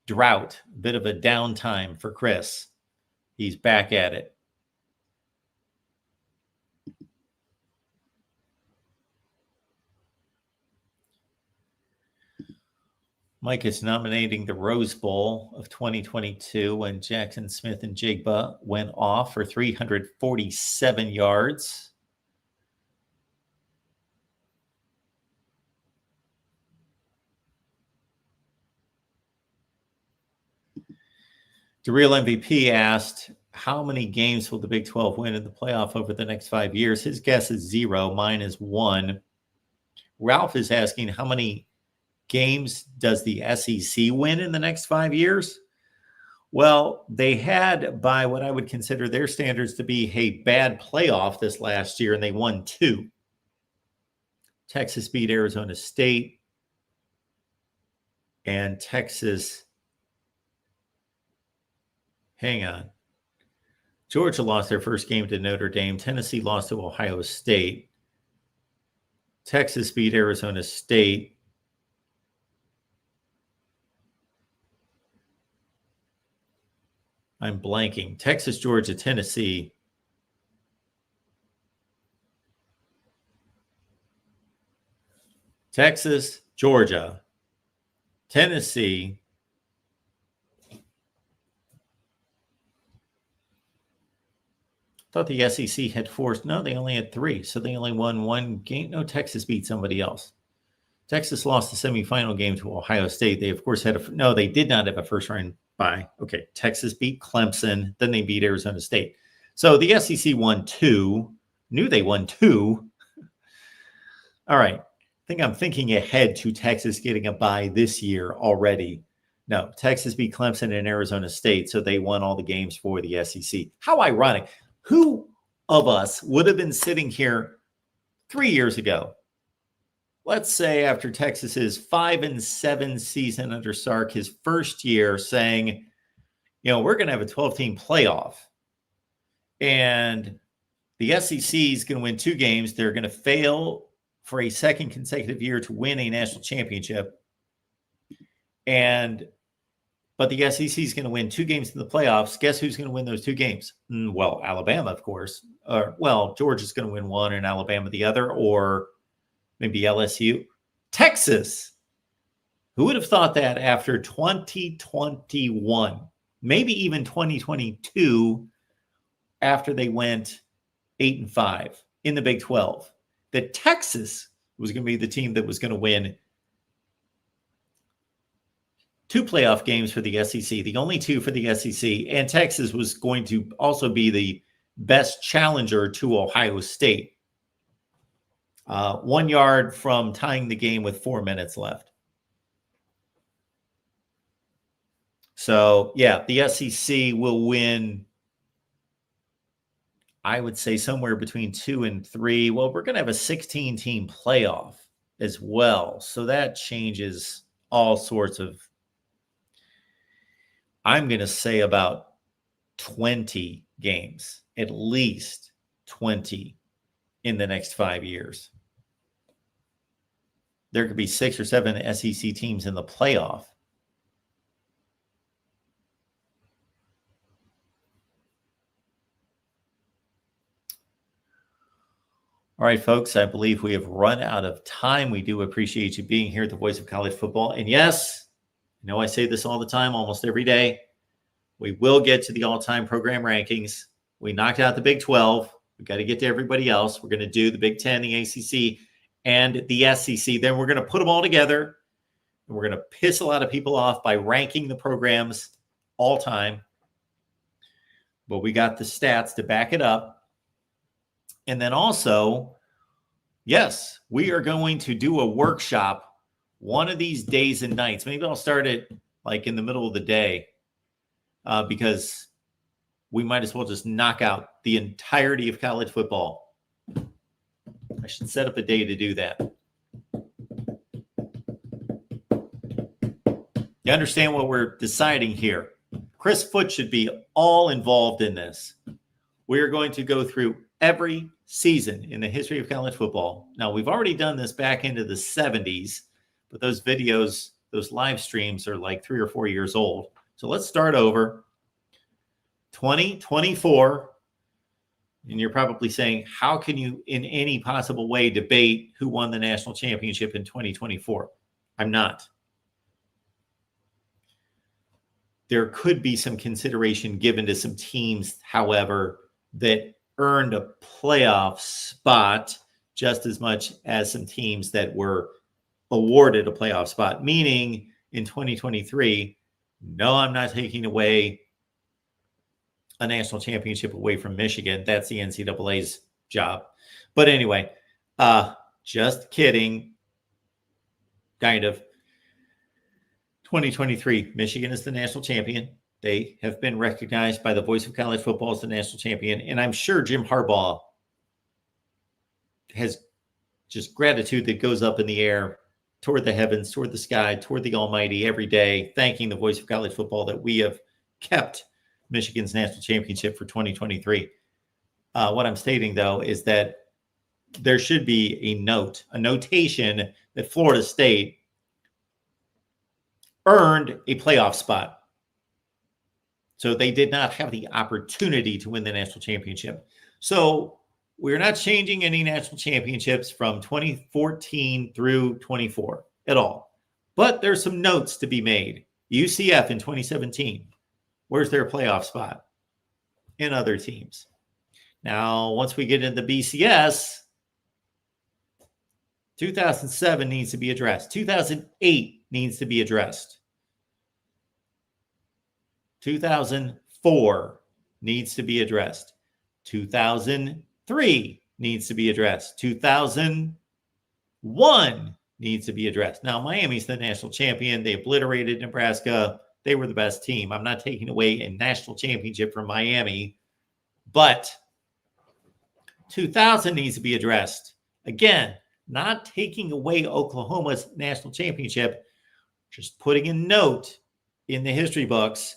drought, a bit of a downtime for Chris. He's back at it. Mike is nominating the Rose Bowl of 2022 when Jackson Smith and Jigba went off for 347 yards. The real MVP asked, how many games will the Big 12 win in the playoff over the next 5 years? His guess is 0. Mine is 1. Ralph is asking, how many games does the SEC win in the next 5 years? Well, they had, by what I would consider their standards to be a bad playoff this last year, and they won 2. Texas beat Arizona State, and Texas, hang on. Georgia lost their first game to Notre Dame. Tennessee lost to Ohio State. Texas beat Arizona State. I'm blanking. Texas, Georgia, Tennessee. Texas, Georgia, Tennessee. Thought the SEC had 4. No, they only had 3. So they only won 1 game. No, Texas beat somebody else. Texas lost the semifinal game to Ohio State. They, of course, had no, they did not have a first round bye. Okay, Texas beat Clemson. Then they beat Arizona State. So the SEC won 2. Knew they won 2. All right. I think I'm thinking ahead to Texas getting a bye this year already. No, Texas beat Clemson and Arizona State, so they won all the games for the SEC. How ironic. Who of us would have been sitting here 3 years ago? Let's say after Texas's 5-7 season under Sark, his first year, saying, we're going to have a 12-team playoff. And the SEC is going to win 2 games. They're going to fail for a second consecutive year to win a national championship. But the SEC is going to win 2 games in the playoffs. Guess who's going to win those 2 games? Well, Alabama, of course. Georgia's going to win 1 and Alabama the other, or maybe LSU. Texas. Who would have thought that after 2021, maybe even 2022, after they went 8-5 in the Big 12, that Texas was going to be the team that was going to win 2 playoff games for the SEC, the only 2 for the SEC, and Texas was going to also be the best challenger to Ohio State. 1 yard from tying the game with 4 minutes left. So, yeah, the SEC will win, I would say, somewhere between 2 and 3. Well, we're going to have a 16-team playoff as well. So that changes all sorts of, I'm going to say about 20 games, at least 20 in the next 5 years. There could be 6 or 7 SEC teams in the playoff. All right, folks, I believe we have run out of time. We do appreciate you being here at the Voice of College Football. And yes, I know I say this all the time, almost every day. We will get to the all-time program rankings. We knocked out the Big 12. We've got to get to everybody else. We're going to do the Big 10, the ACC, and the SEC. Then we're going to put them all together. And we're going to piss a lot of people off by ranking the programs all time. But we got the stats to back it up. And then also, yes, we are going to do a workshop one of these days and nights. Maybe I'll start it like in the middle of the day because we might as well just knock out the entirety of college football. I should set up a day to do that. You understand what we're deciding here? Chris Foote should be all involved in this. We are going to go through every season in the history of college football. Now, we've already done this back into the 70s, but those videos, those live streams are like 3 or 4 years old. So let's start over. 2024. And you're probably saying, how can you in any possible way debate who won the national championship in 2024? I'm not. There could be some consideration given to some teams, however, that earned a playoff spot just as much as some teams that were awarded a playoff spot, meaning in 2023, no, I'm not taking away a national championship away from Michigan. That's the NCAA's job. But anyway, just kidding. Kind of. 2023, Michigan is the national champion. They have been recognized by the Voice of College Football as the national champion. And I'm sure Jim Harbaugh has just gratitude that goes up in the air toward the heavens, toward the sky, toward the Almighty every day, thanking the Voice of College Football that we have kept Michigan's national championship for 2023. What I'm stating, though, is that there should be a notation that Florida State earned a playoff spot. So they did not have the opportunity to win the national championship. So we're not changing any national championships from 2014 through 24 at all. But there's some notes to be made. UCF in 2017, where's their playoff spot? In other teams. Now, once we get into the BCS, 2007 needs to be addressed. 2008 needs to be addressed. 2004 needs to be addressed. 2003 needs to be addressed. 2001 needs to be addressed. Now, Miami's the national champion. They obliterated Nebraska. They were the best team. I'm not taking away a national championship from Miami, but 2000 needs to be addressed. Again, not taking away Oklahoma's national championship, just putting a note in the history books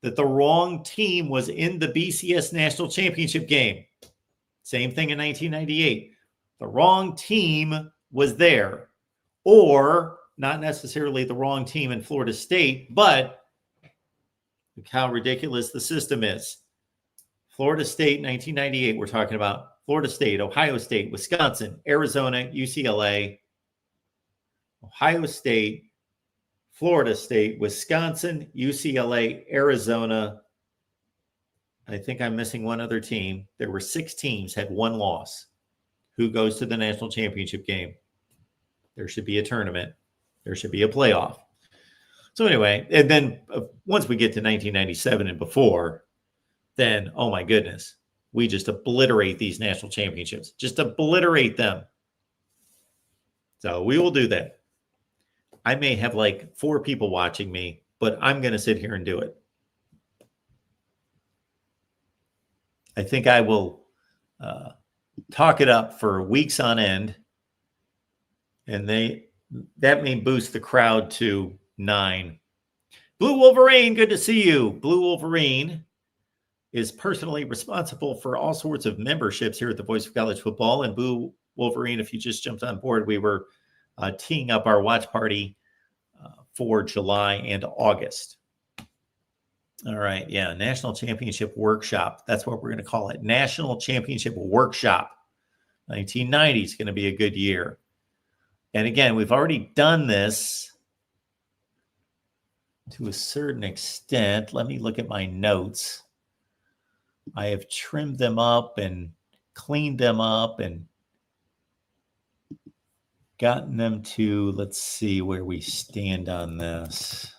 that the wrong team was in the BCS national championship game. Same thing in 1998. The wrong team was there, or not necessarily the wrong team in Florida State, but look how ridiculous the system is. Florida State, 1998, we're talking about Florida State, Ohio State, Wisconsin, Arizona, UCLA, Ohio State, Florida State, Wisconsin, UCLA, Arizona. I think I'm missing one other team. There were 6 teams, had 1 loss. Who goes to the national championship game? There should be a tournament. There should be a playoff. So anyway, and then once we get to 1997 and before, then, oh my goodness, we just obliterate these national championships. Just obliterate them. So we will do that. I may have like 4 people watching me, but I'm going to sit here and do it. I think I will talk it up for weeks on end, and that may boost the crowd to 9. Blue Wolverine, good to see you. Blue Wolverine is personally responsible for all sorts of memberships here at the Voice of College Football. And Blue Wolverine, if you just jumped on board, we were teeing up our watch party for July and August. All right. Yeah. National Championship Workshop. That's what we're going to call it. National Championship Workshop. 1990 is going to be a good year. And again, we've already done this to a certain extent. Let me look at my notes. I have trimmed them up and cleaned them up and gotten them to, let's see where we stand on this.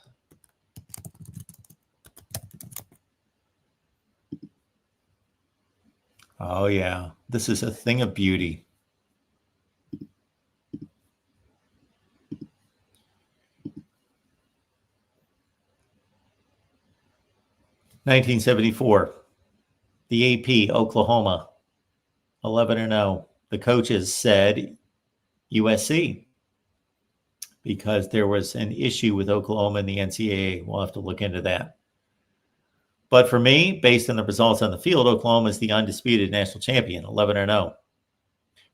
Oh, yeah. This is a thing of beauty. (1974), the AP, Oklahoma, 11-0. The coaches said USC because there was an issue with Oklahoma and the NCAA. We'll have to look into that. But for me, based on the results on the field, Oklahoma is the undisputed national champion, 11-0.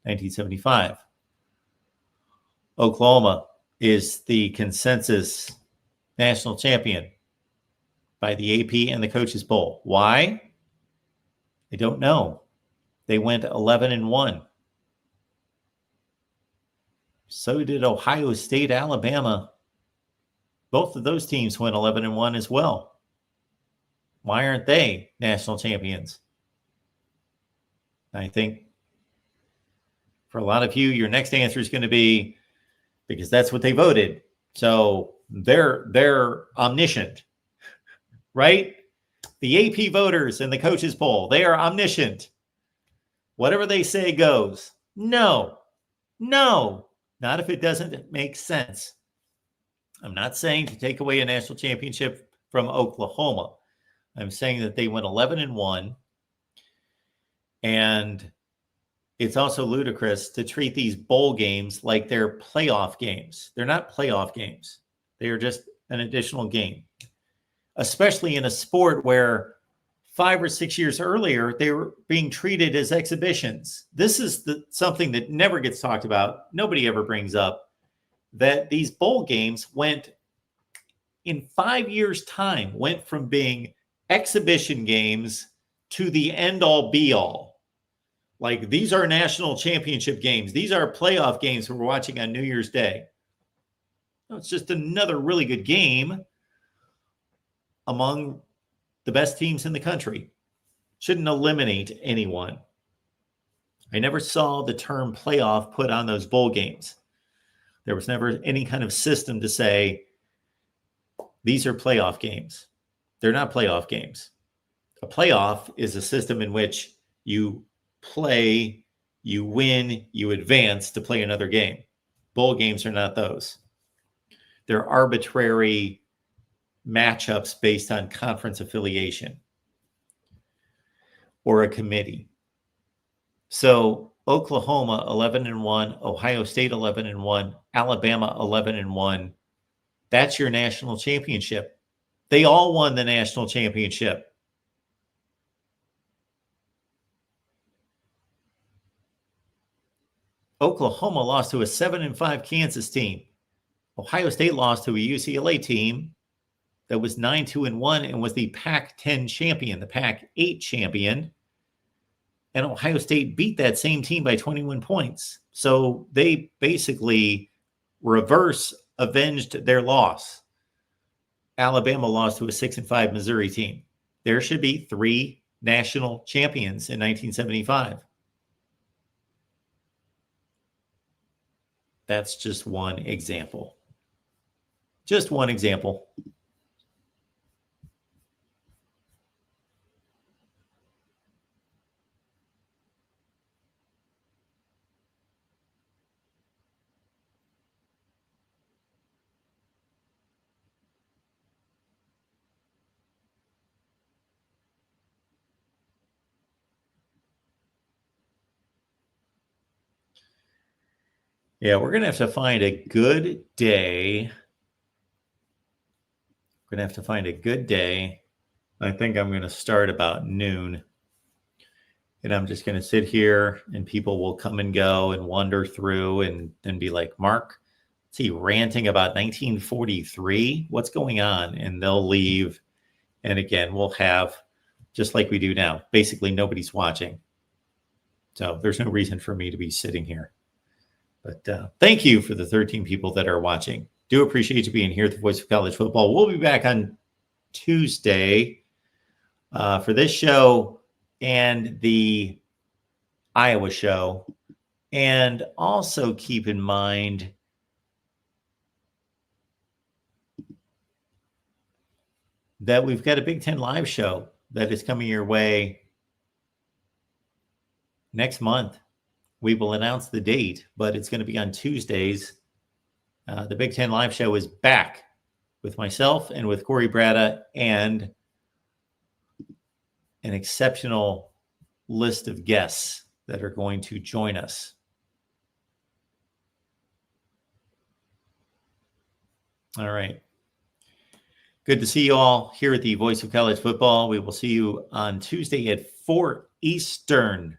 1975. Oklahoma is the consensus national champion by the AP and the Coaches Bowl. Why? I don't know. They went 11-1. So did Ohio State, Alabama. Both of those teams went 11-1 as well. Why aren't they national champions? I think for a lot of you, your next answer is going to be because that's what they voted. So they're omniscient, right? The AP voters and the Coaches Poll, they are omniscient. Whatever they say goes. No, not if it doesn't make sense. I'm not saying to take away a national championship from Oklahoma. I'm saying that they went 11-1, and it's also ludicrous to treat these bowl games like they're playoff games. They're not playoff games. They are just an additional game, especially in a sport where 5 or 6 years earlier, they were being treated as exhibitions. This is something that never gets talked about. Nobody ever brings up that these bowl games went in 5 years' time, went from being exhibition games to the end all be all. Like, these are national championship games. These are playoff games we're watching on New Year's Day. No, it's just another really good game among the best teams in the country. Shouldn't eliminate anyone. I never saw the term playoff put on those bowl games. There was never any kind of system to say, these are playoff games. They're not playoff games. A playoff is a system in which you play, you win, you advance to play another game. Bowl games are not those. They're arbitrary matchups based on conference affiliation or a committee. So Oklahoma 11-1, Ohio State 11-1, Alabama 11-1. That's your national championship. They all won the national championship. Oklahoma lost to a 7-5 Kansas team. Ohio State lost to a UCLA team that was 9-2-1 and was the Pac-10 champion, the Pac-8 champion. And Ohio State beat that same team by 21 points. So they basically reverse avenged their loss. Alabama lost to a 6-5 Missouri team. There should be 3 national champions in 1975. That's just one example. Just one example. Yeah, we're going to have to find a good day. We're going to have to find a good day. I think I'm going to start about noon. And I'm just going to sit here and people will come and go and wander through and then be like, Mark, is he ranting about 1943? What's going on? And they'll leave. And again, we'll have, just like we do now, basically nobody's watching. So there's no reason for me to be sitting here. But thank you for the 13 people that are watching. Do appreciate you being here at the Voice of College Football. We'll be back on Tuesday for this show and the Iowa show. And also keep in mind that we've got a Big Ten Live show that is coming your way next month. We will announce the date, but it's going to be on Tuesdays. The Big Ten Live show is back with myself and with Corey Bratta and an exceptional list of guests that are going to join us. All right. Good to see you all here at the Voice of College Football. We will see you on Tuesday at 4 Eastern.